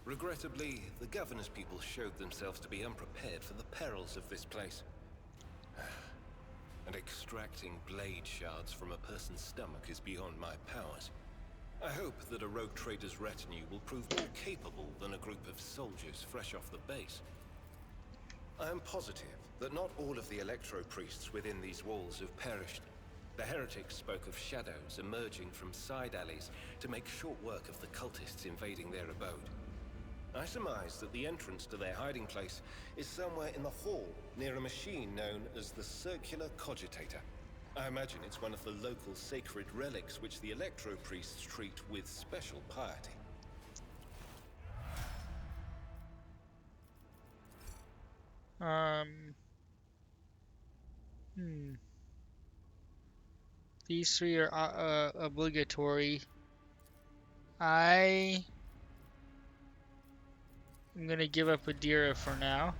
Regrettably, the governor's people showed themselves to be unprepared for the perils of this place. And extracting blade shards from a person's stomach is beyond my powers. I hope that a rogue trader's retinue will prove more capable than a group of soldiers fresh off the base. I am positive that not all of the electro-priests within these walls have perished. The heretics spoke of shadows emerging from side alleys to make short work of the cultists invading their abode. I surmise that the entrance to their hiding place is somewhere in the hall, near a machine known as the Circular Cogitator. I imagine it's one of the local sacred relics which the electro-priests treat with special piety. These three are obligatory. I'm gonna give up Adira for now.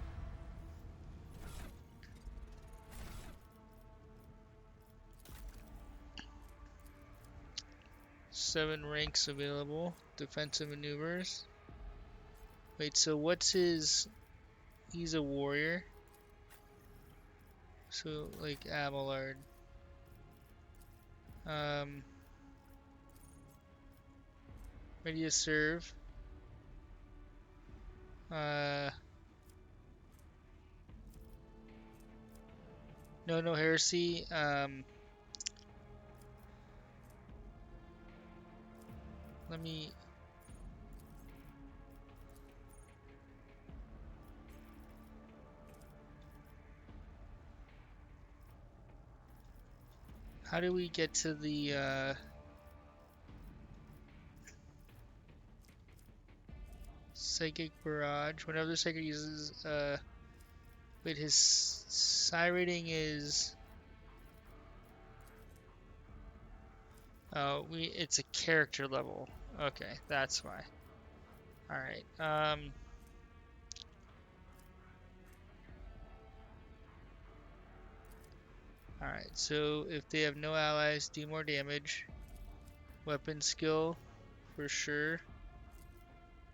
Seven ranks available. Defensive maneuvers. Wait, so what's his... He's a warrior. So, like Abelard. Ready to serve. No heresy. Let me... How do we get to the, Psychic Barrage? Whenever the Psychic uses, wait, his psi rating is... Oh, it's a character level. Okay, that's why. Alright, Alright, so if they have no allies, do more damage. Weapon skill, for sure.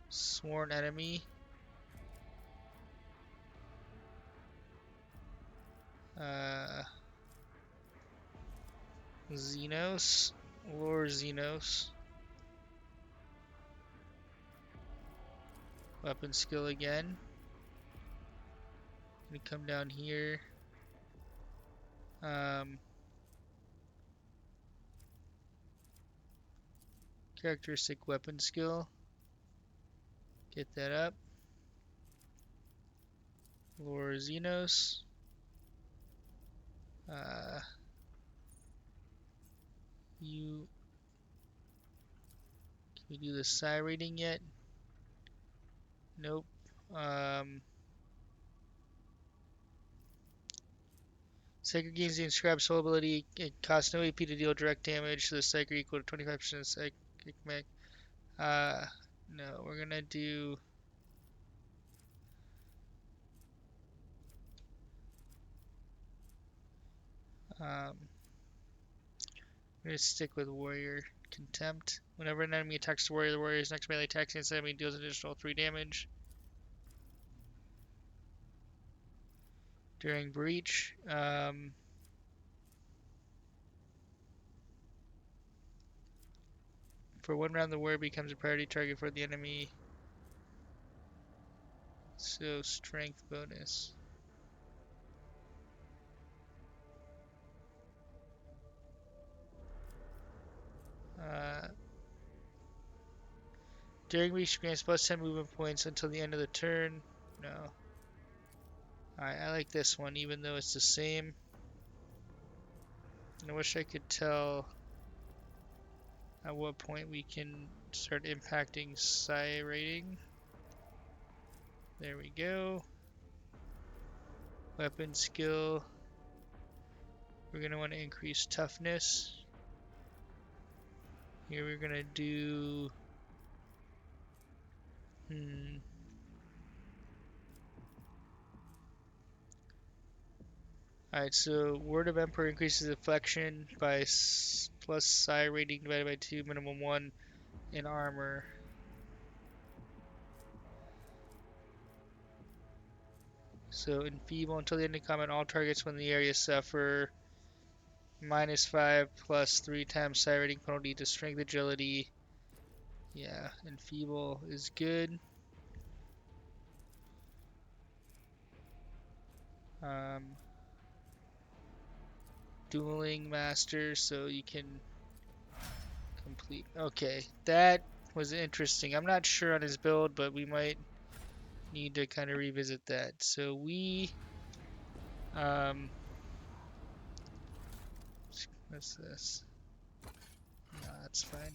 Sworn enemy. Xenos. Lore Xenos. Weapon skill again. Gonna come down here. Characteristic weapon skill. Get that up. Lore Xenos. You can we do the psi rating yet? Nope. Psychic gains the inscribed soul ability. It costs no AP to deal direct damage to the Psychic equal to 25% Psychic mech. No, we're gonna do. Um, we're gonna stick with Warrior Contempt. Whenever an enemy attacks the warrior's next melee attack against the enemy deals an additional 3 damage. During Breach, for 1 round, the warrior becomes a priority target for the enemy. So, strength bonus. During Breach, grants plus 10 movement points until the end of the turn. No. Alright, I like this one, even though it's the same. And I wish I could tell at what point we can start impacting psi rating. There we go. Weapon skill. We're going to want to increase toughness. Here we're going to do... Alright, so Word of Emperor increases deflection by plus psi rating divided by 2, minimum 1 in armor. So enfeeble until the end of combat, all targets within the area suffer -5 plus 3 times psi rating penalty to strength agility. Yeah, enfeeble is good. Dueling master, so you can complete. Okay, that was interesting. I'm not sure on his build, but we might need to kind of revisit that. So what's this? No, that's fine.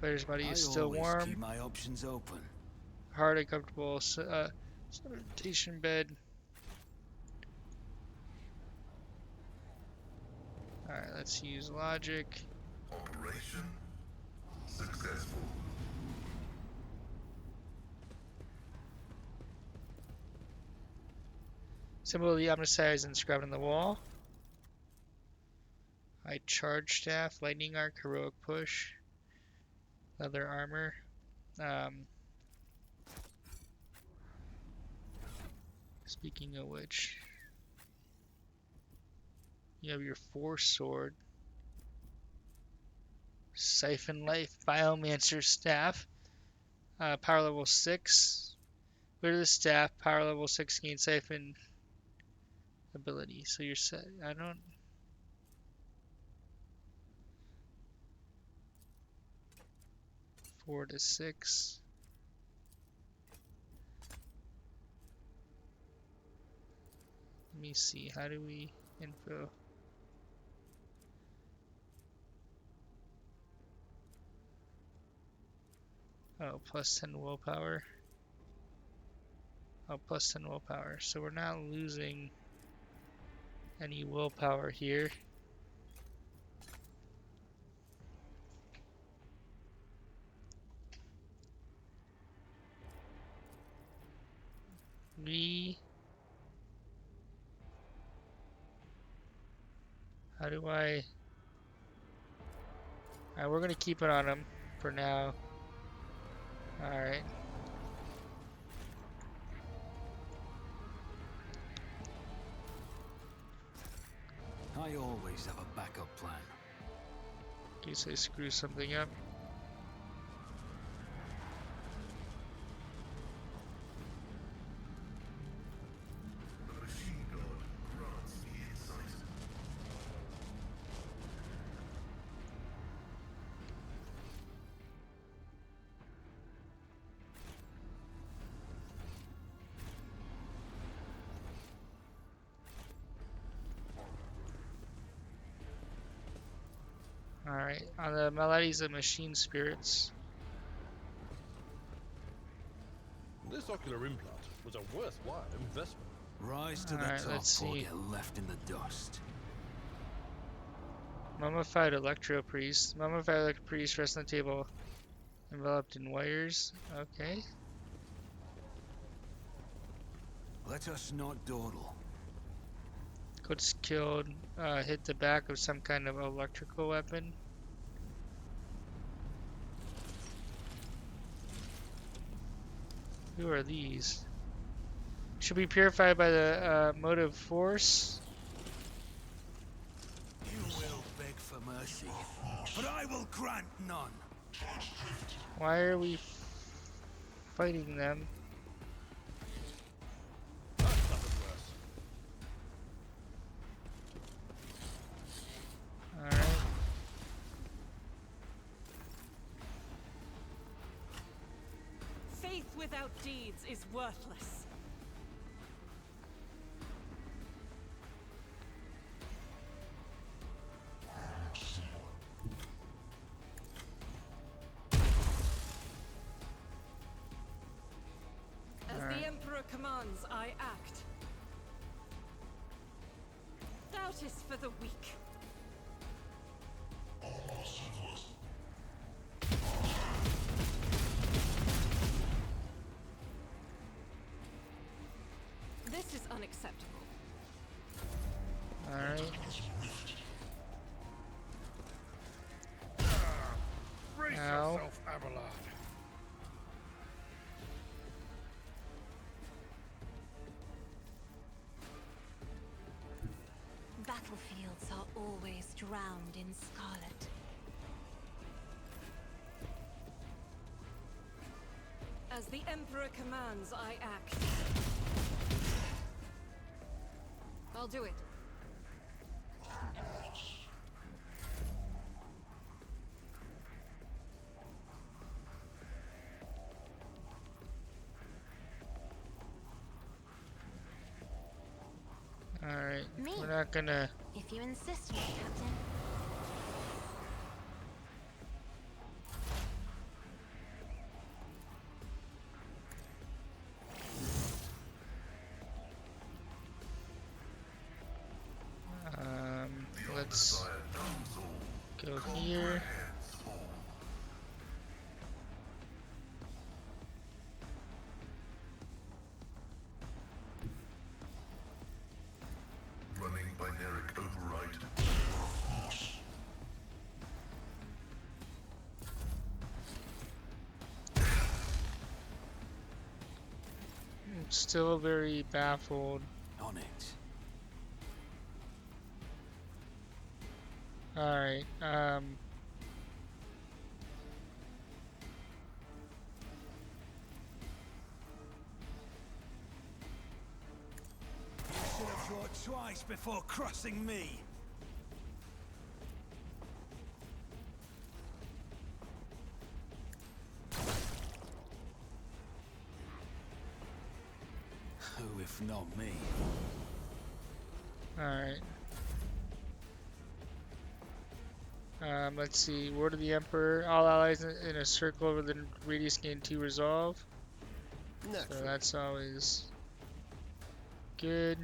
Fighter's body is still I always warm. keep my options open. Hard and comfortable. Sanitation bed. Alright, let's use logic. Operation successful. Symbol of the Omnissiah is inscribed on the wall. High charge staff, lightning arc, heroic push, leather armor. Speaking of which, you have your force sword, siphon life, biomancer staff, power level 6. Go to the staff, power level 6, gain siphon ability. So you're set. I don't. 4 to 6. Let me see. How do we info? Oh, plus 10 willpower. Oh, plus 10 willpower. So we're not losing any willpower here. We How do I... Alright, we're gonna keep it on him for now. Alright. I always have a backup plan. In case I screw something up. The machine god grants the insight. Alright, on the maladies of machine spirits. This ocular implant was a worthwhile investment. Rise to the Alright, top let's or see. get left in the dust. Mummified Electro Priest. Mummified Electro Priest rests on the table, enveloped in wires. Okay. Let us not dawdle. Gets killed. Hit the back of some kind of electrical weapon. Who are these? Should be purified by the motive force. You will beg for mercy, but I will grant none. Why are we fighting them? That's nothing worse. Alright. Faith without deeds is worthless. As the Emperor commands, I act. Doubt is for the weak. This is unacceptable. Alright. Brace Ow. yourself, Abelard. Battlefields are always drowned in scarlet. As the Emperor commands, I act. I'll do it. Alright. Me? We're not gonna... If you insist, my captain. Let's Messiah knows all. go Call my here. hands whole. Running binaric override. I'm still very baffled. On it. Alright, You should have thought twice before crossing me. Who, if not me? alright. Let's see. Word of the Emperor. All allies in a circle within radius gain 2 resolve. So Naturally. that's always good.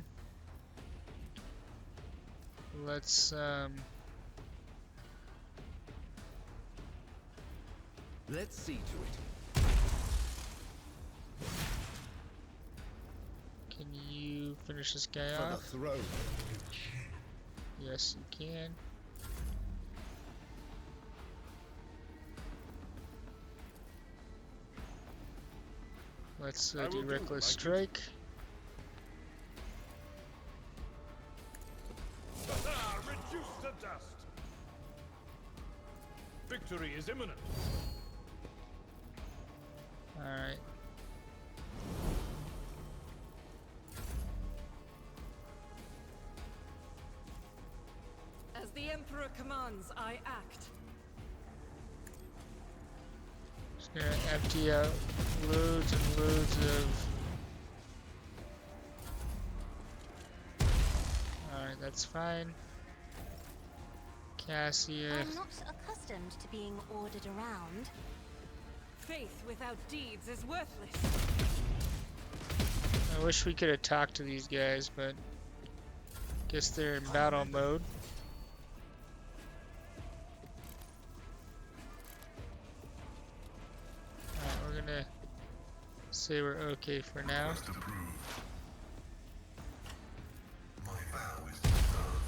Let's Let's see to it. can you finish this guy For the off? throne. Yes, you can. Let's I will do do Reckless like Strike. Reduced to dust. Victory is imminent. Alright. As the Emperor commands, I act. Just gonna empty out loads and loads of... Alright, that's fine. Cassia. I'm not accustomed to being ordered around. Faith without deeds is worthless. I wish we could have talked to these guys, but guess they're in battle mode. Alright, we're gonna say we're okay for now. Request approved. My vow is to serve.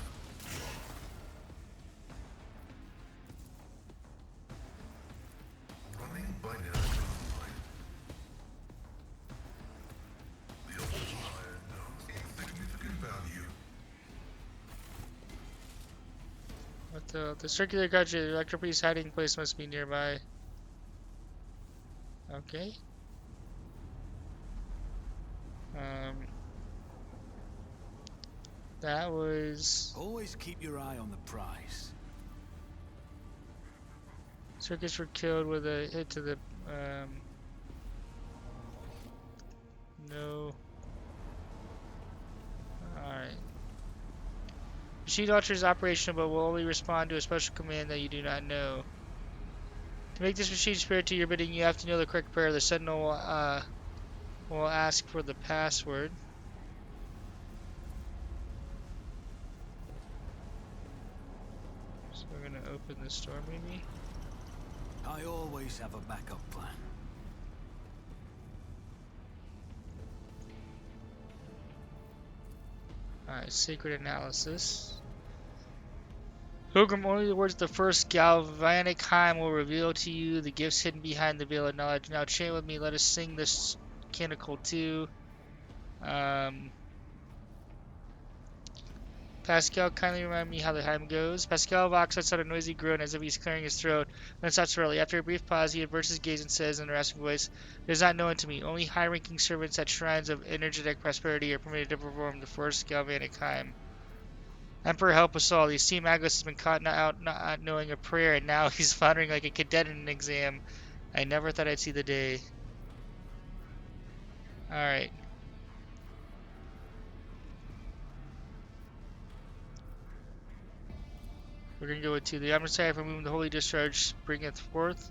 Running binary line. The ultra-iron knows insignificant value. What the circular gadget, the electropy's hiding place must be nearby. Okay. That was Always keep your eye on the prize. circuits were killed with a hit to the no. Alright. Machine launcher is operational but will only respond to a special command that you do not know. To make this machine spirit to your bidding, you have to know the correct prayer. The sentinel will ask for the password. So we're gonna open this door maybe. I always have a backup plan. Alright, Sacred Analysis. Pilgrim, only the words of the first galvanic hymn will reveal to you the gifts hidden behind the veil of knowledge. Now chant with me, let us sing this canticle too. Pascal, kindly remind me how the hymn goes. Pascal Vox lets out a noisy groan as if he's clearing his throat, then stops early. After a brief pause, he averts his gaze and says in a rasping voice, "It is not known to me. Only high-ranking servants at shrines of energetic prosperity are permitted to perform the first galvanic hymn. Emperor, help us all. The esteemed Agos has been caught not knowing a prayer, and now he's floundering like a cadet in an exam. I never thought I'd see the day." Alright. We're going to go into the Omnissiah from whom the Holy Discharge bringeth forth.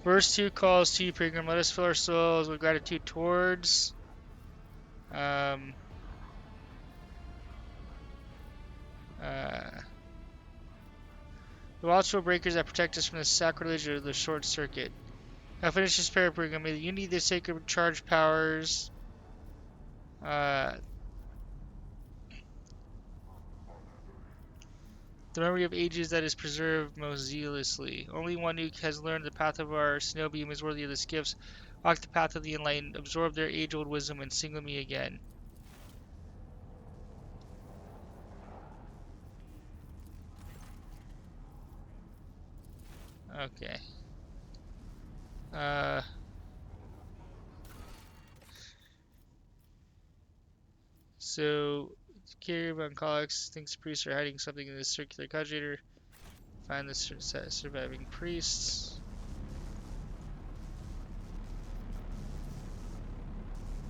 Verse 2 calls to you, Pilgrim. Let us fill our souls with gratitude towards the watchful breakers that protect us from the sacrilege of the short circuit. Now finish this prayer, Pilgrim. May the unity of the sacred charge powers the memory of ages that is preserved most zealously. Only one who has learned the path of our Cenobium is worthy of this gifts. Walk the path of the enlightened, absorb their age-old wisdom, and sing with me again. Okay. So, Kyrie von Collix thinks priests are hiding something in this circular cogitator. Find the surviving priests.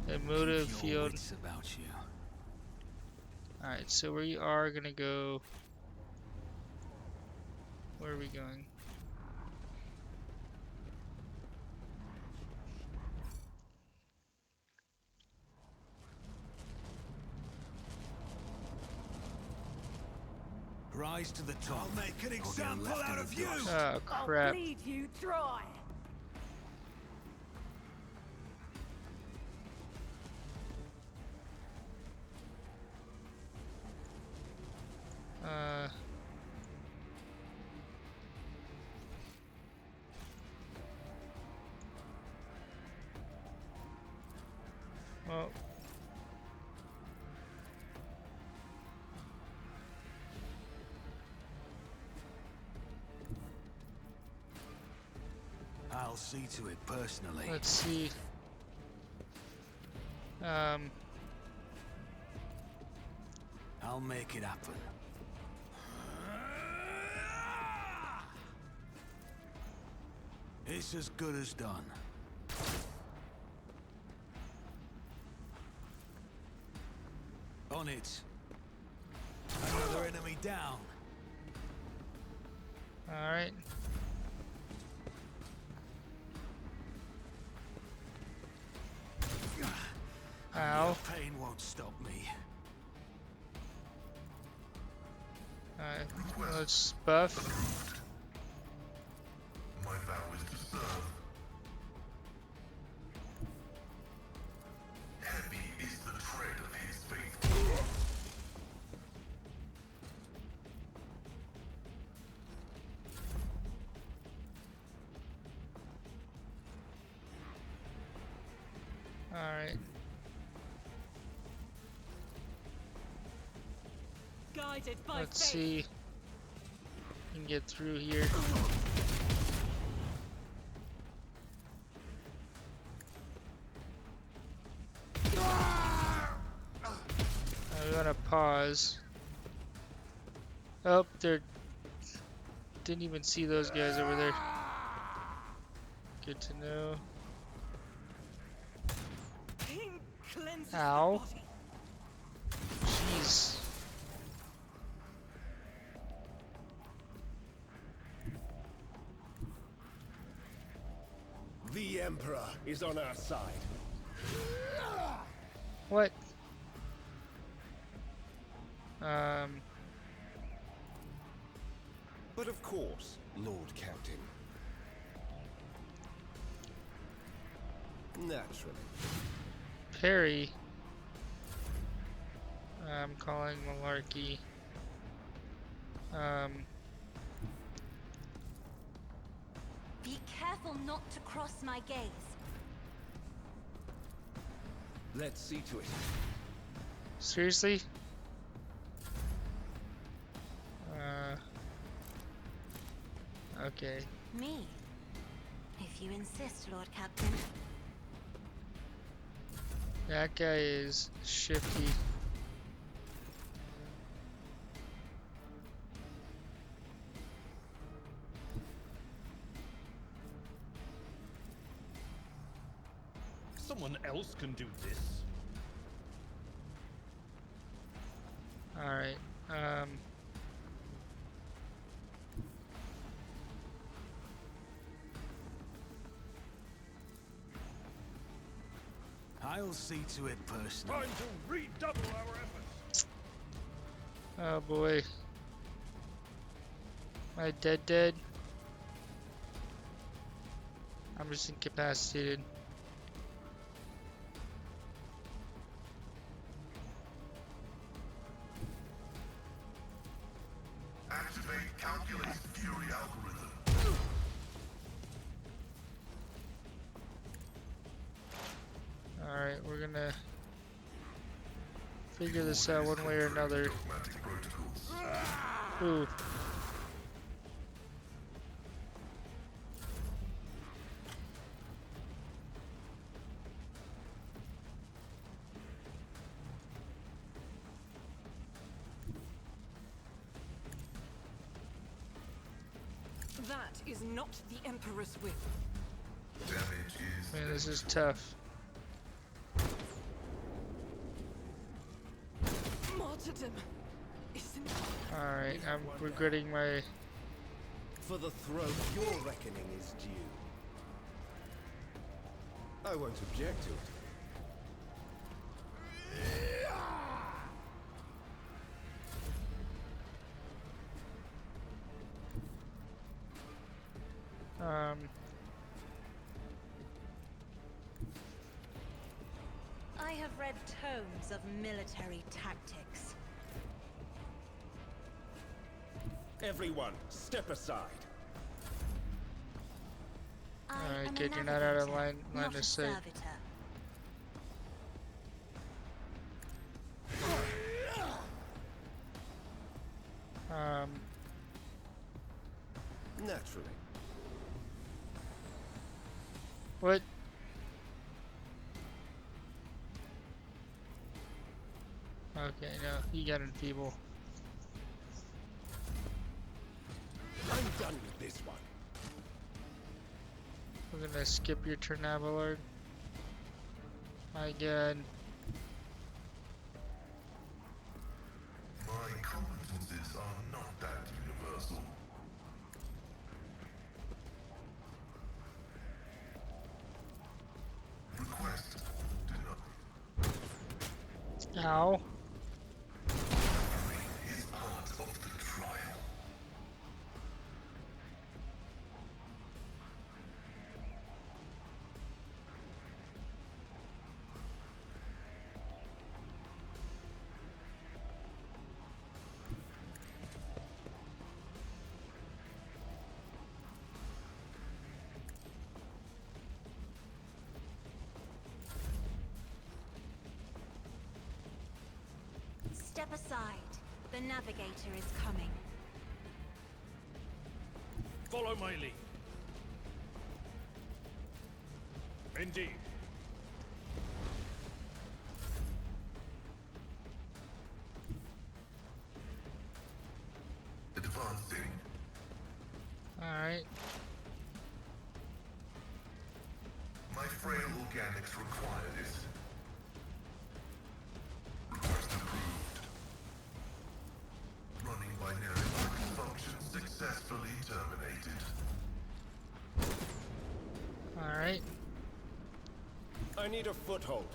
Emotive Keep your field. wits about you. Alright, so we are gonna go. Where are we going? Rise to the top. I'll make an or get example left in out the of you. dust. Oh crap. Bleed you dry. I'll see to it personally. Let's see. Um, I'll make it happen. It's as good as done. On it. Another enemy down. all right. Ow. Your pain won't stop me. Alright, let's buff. My vow is to serve. Heavy is the tread of his faithful. Alright, Guided by let's fate. see. If we can get through here. I'm gonna pause. Oh, there. Didn't even see those guys over there. Good to know. King cleanses the Ow. body. Jeez. The Emperor is on our side. What? But of course, Lord Captain. Naturally. Perry. I'm calling malarkey. Be careful not to cross my gaze. Let's see to it. Seriously? Okay. Me. If you insist, Lord Captain. That guy is shifty. Someone else can do this. Alright. I'll see to it personally. Time to redouble our efforts. Oh boy. Am I dead? I'm just incapacitated. Activate calculus fury algorithm. Alright, we're gonna figure this out one way or another. Dogmatic protocols. Ooh. That is not the Emperor's will. Damage is Man, this is tough. Martyrdom isn't. Alright, I'm regretting my... For the throat, your reckoning is due. I won't object to it. I have read tomes of military tactics. Everyone, step aside. I Alright, am a good, you're not out of navigator, line not of a sight. servitor. Naturally. What? Okay, no, you got enfeeble. I'm done with this one. We're gonna skip your turn, Abelard. My god. My competences are not that universal. Request denied. Ow. Is part of the trial. Step aside. The navigator is coming. Follow my lead. Indeed. Advancing. Alright. My frail organics require this. Request approved. Running binary function successfully terminated. Alright. I need a foothold.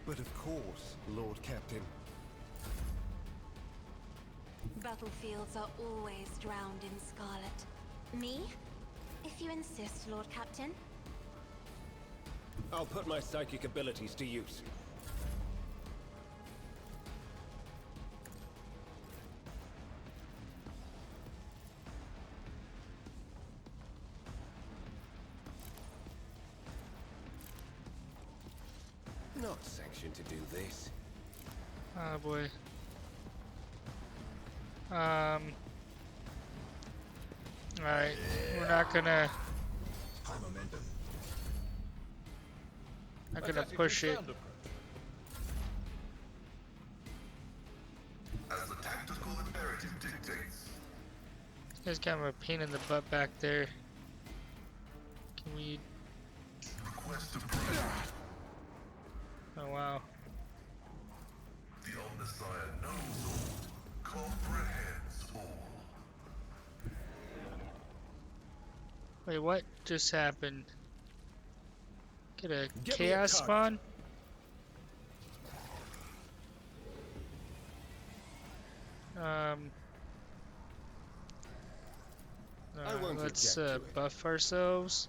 But of course, Lord Captain. Battlefields are always drowned in scarlet. Me? If you insist, Lord Captain. I'll put my psychic abilities to use. Not sanctioned to do this. Oh boy. Alright. We're not gonna push it. As the tactical imperative dictates. This guy's kind of a pain in the butt back there. Can we... Request approved. Oh wow. The Omnissiah knows all, comprehends all. Wait, what just happened? Get a Get me a chaos card. spawn? I won't let's object to it. buff ourselves.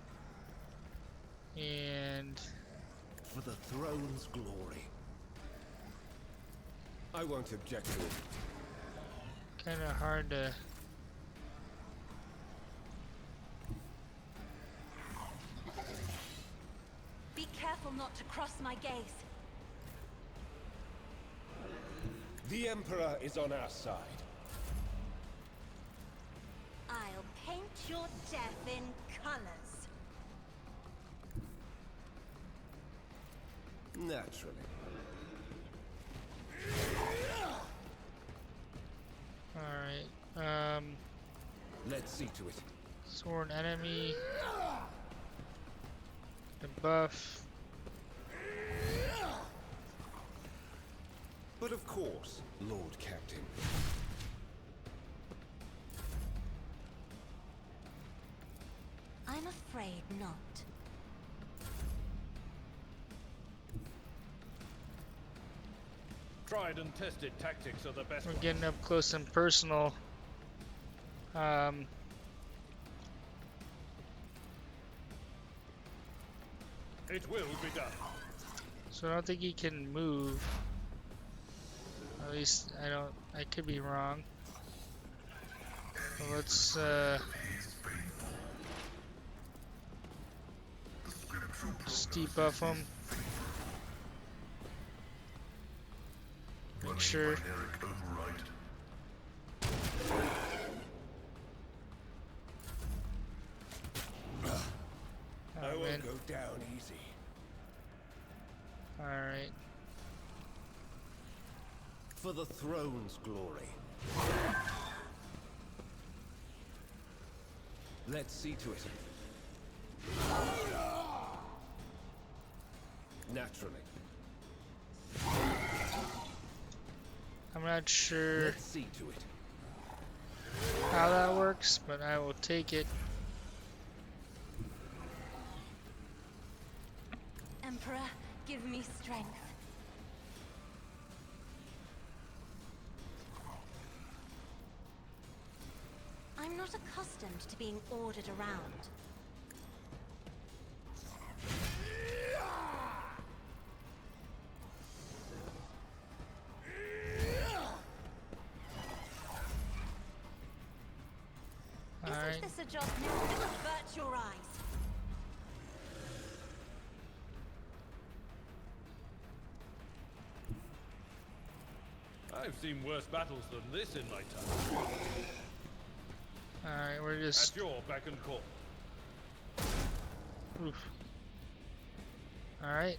And For the throne's glory. I won't object to it. kind of hard to... Be careful not to cross my gaze. The Emperor is on our side. I'll paint your death in colors. Naturally. Alright, Let's see to it. sworn enemy. The buff. But of course, Lord Captain. I'm afraid not. Tried and tested tactics are the best. We're getting up close and personal. It will be done. So I don't think he can move. At least I could be wrong. So let's just debuff him. Make sure. Binary override. I Oh, won't man. go down easy. Alright. For the throne's glory. Let's see to it. Naturally. I'm not sure Let's see to it. how that works, but I will take it. Emperor, give me strength. I'm not accustomed to being ordered around. Alright. Isn't this a job now? Avert your eyes. I've seen worse battles than this in my time. Alright, we're At just. your beck and call. Oof. Alright.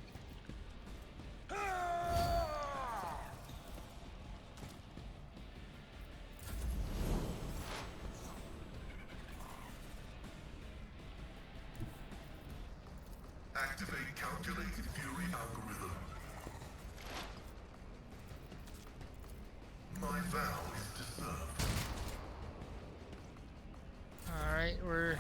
Activate calculated fury algorithm. My vow is to serve. Alright, we're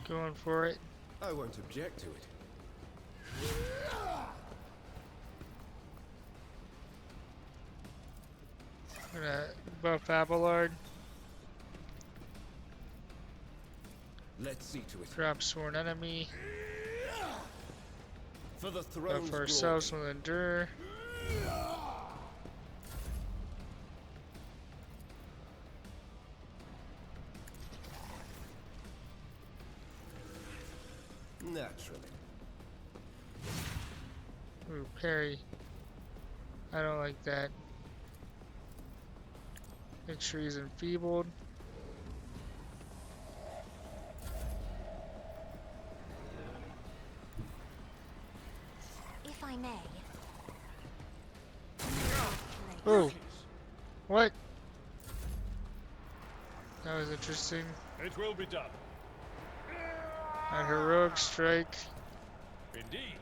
going for it. I won't object to it. Gonna buff Abelard. Let's see to it. Drop Sworn Enemy. For the throne's Buff ourselves glory. with Endure. Naturally. Ooh, parry. I don't like that. Make sure he's enfeebled. If I may. Oh, what? That was interesting. It will be done. A heroic strike. Indeed.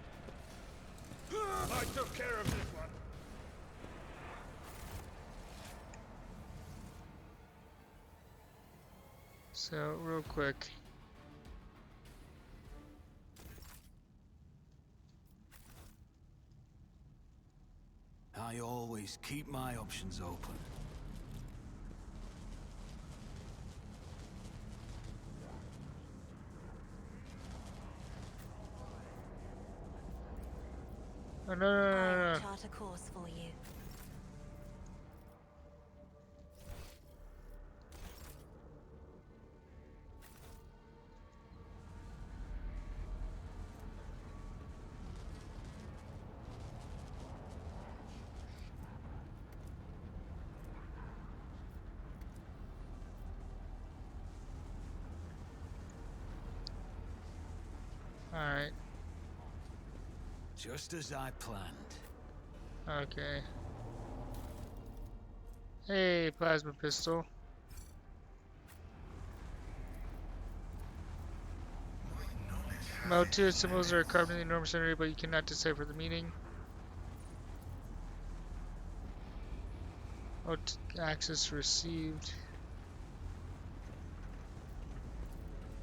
I took care of this one. So, real quick. I always keep my options open. Oh, no, no, no, I no, will no. chart a course for you. Alright, Just as I planned. okay. Hey, plasma pistol. Multitude symbols are carved in the enormous energy, but you cannot decipher the meaning. Access received.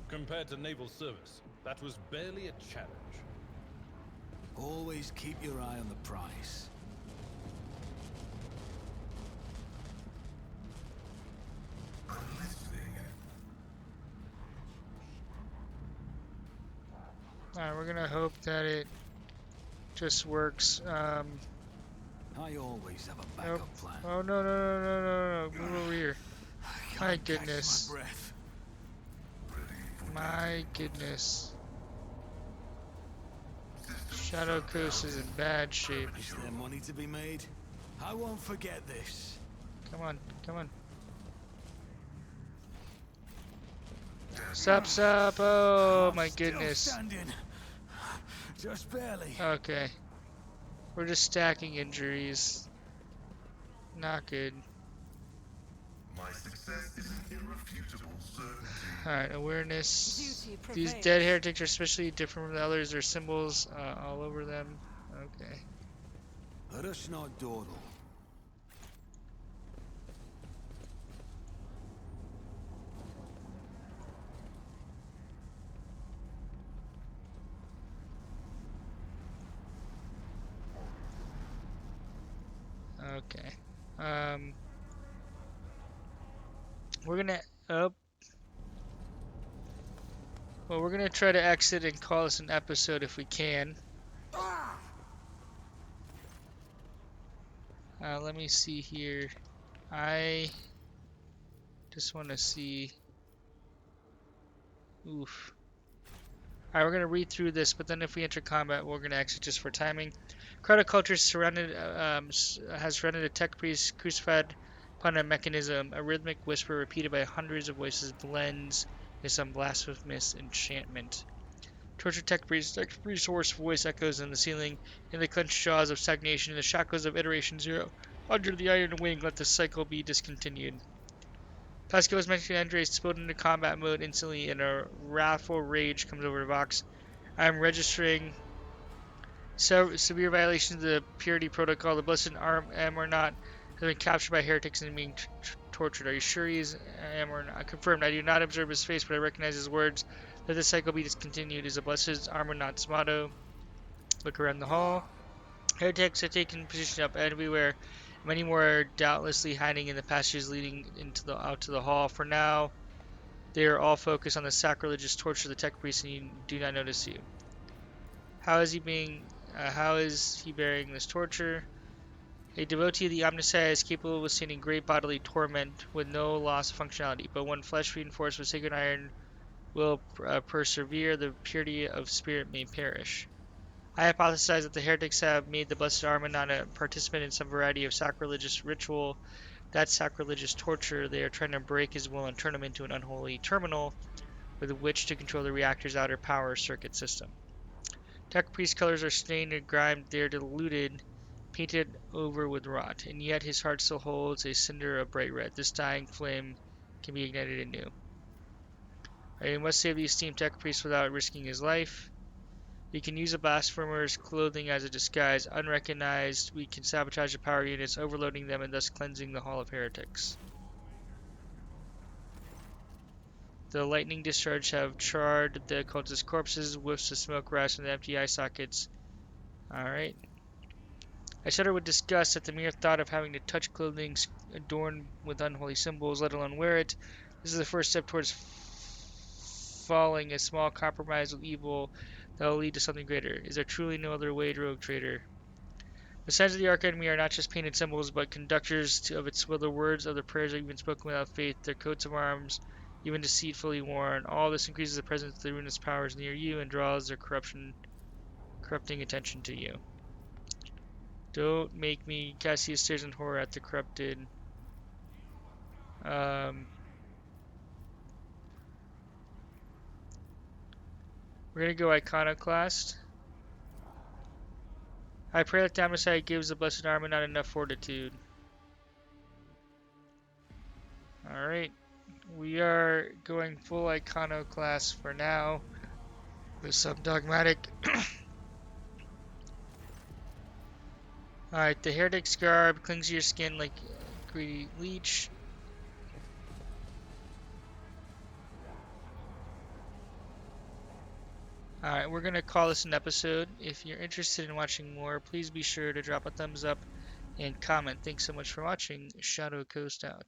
Compared to naval service, that was barely a challenge. Always keep your eye on the prize. I'm listening. Alright, we're gonna hope that it just works. I always have a Nope. backup plan. Oh, no, no, no, no, no, no. Move over here. I My can't catch goodness. my breath. My goodness. Shadow Coast is in bad shape. Is there money to be made? I won't forget this. Come on, come on. Sup, sup. Oh I'm my still goodness. standing. Just barely. Okay. We're just stacking injuries. Not good. My success is an irrefutable certainty. Alright, awareness. Duty These prevails. dead heretics are especially different from the others. There's symbols all over them. Okay. Let us not dawdle. Okay. We're gonna up. Well, we're gonna try to exit and call this an episode if we can. Let me see here. I just want to see. Oof. Alright, we're gonna read through this, but then if we enter combat, we're gonna exit just for timing. Crowd of cultures surrounded has surrounded a tech priest crucified upon a mechanism. A rhythmic whisper repeated by hundreds of voices blends in some blasphemous enchantment. Tortured tech priest hoarse voice echoes in the ceiling. In the clenched jaws of stagnation, in the shackles of iteration zero, under the iron wing, let the cycle be discontinued. Pascal's mentioned Andres spilled into combat mode instantly, and a wrathful rage comes over Vox. I am registering severe violations of the purity protocol. The blessed Amornot has been captured by heretics and being tortured. Are you sure he is Amornot? Confirmed. I do not observe his face, but I recognize his words. Let the cycle be discontinued is the blessed Amornot's motto. Look around the hall. Heretics have taken position up everywhere. Many more are doubtlessly hiding in the passages leading out to the hall. For now, they are all focused on the sacrilegious torture of the tech priest, and you do not notice you. How is he bearing this torture? A devotee of the Omnissiah is capable of withstanding great bodily torment with no loss of functionality, but when flesh reinforced with sacred iron will persevere, the purity of spirit may perish. I hypothesize that the heretics have made the Blessed Armanon a participant in some variety of sacrilegious ritual. That sacrilegious torture, they are trying to break his will and turn him into an unholy terminal with which to control the reactor's outer power circuit system. Tech priest colors are stained and grimed, they are diluted, painted over with rot, and yet his heart still holds a cinder of bright red. This dying flame can be ignited anew. We must save the esteemed tech priest without risking his life. We can use a blasphemer's clothing as a disguise. Unrecognized, we can sabotage the power units, overloading them and thus cleansing the Hall of Heretics. The lightning discharge have charred the cultist corpses, whiffs of smoke rise from the empty eye sockets. Alright. I shudder with disgust at the mere thought of having to touch clothing adorned with unholy symbols, let alone wear it. This is the first step towards falling a small compromise with evil that will lead to something greater. Is there truly no other way, rogue trader? The signs of the Arch Enemy are not just painted symbols, but conductors of its will. The words of the prayers are even spoken without faith, their coats of arms even deceitfully worn. All this increases the presence of the ruinous powers near you and draws their corrupting attention to you. Don't make me. Cassius stares in horror at the corrupted. We're gonna go Iconoclast. I pray that Damasai gives the Blessed Armor not enough fortitude. Alright. We are going full Iconoclast for now. With some dogmatic. Alright, the Heretic's garb clings to your skin like a greedy leech. Alright, we're going to call this an episode. If you're interested in watching more, please be sure to drop a thumbs up and comment. Thanks so much for watching. Shadow Coast out.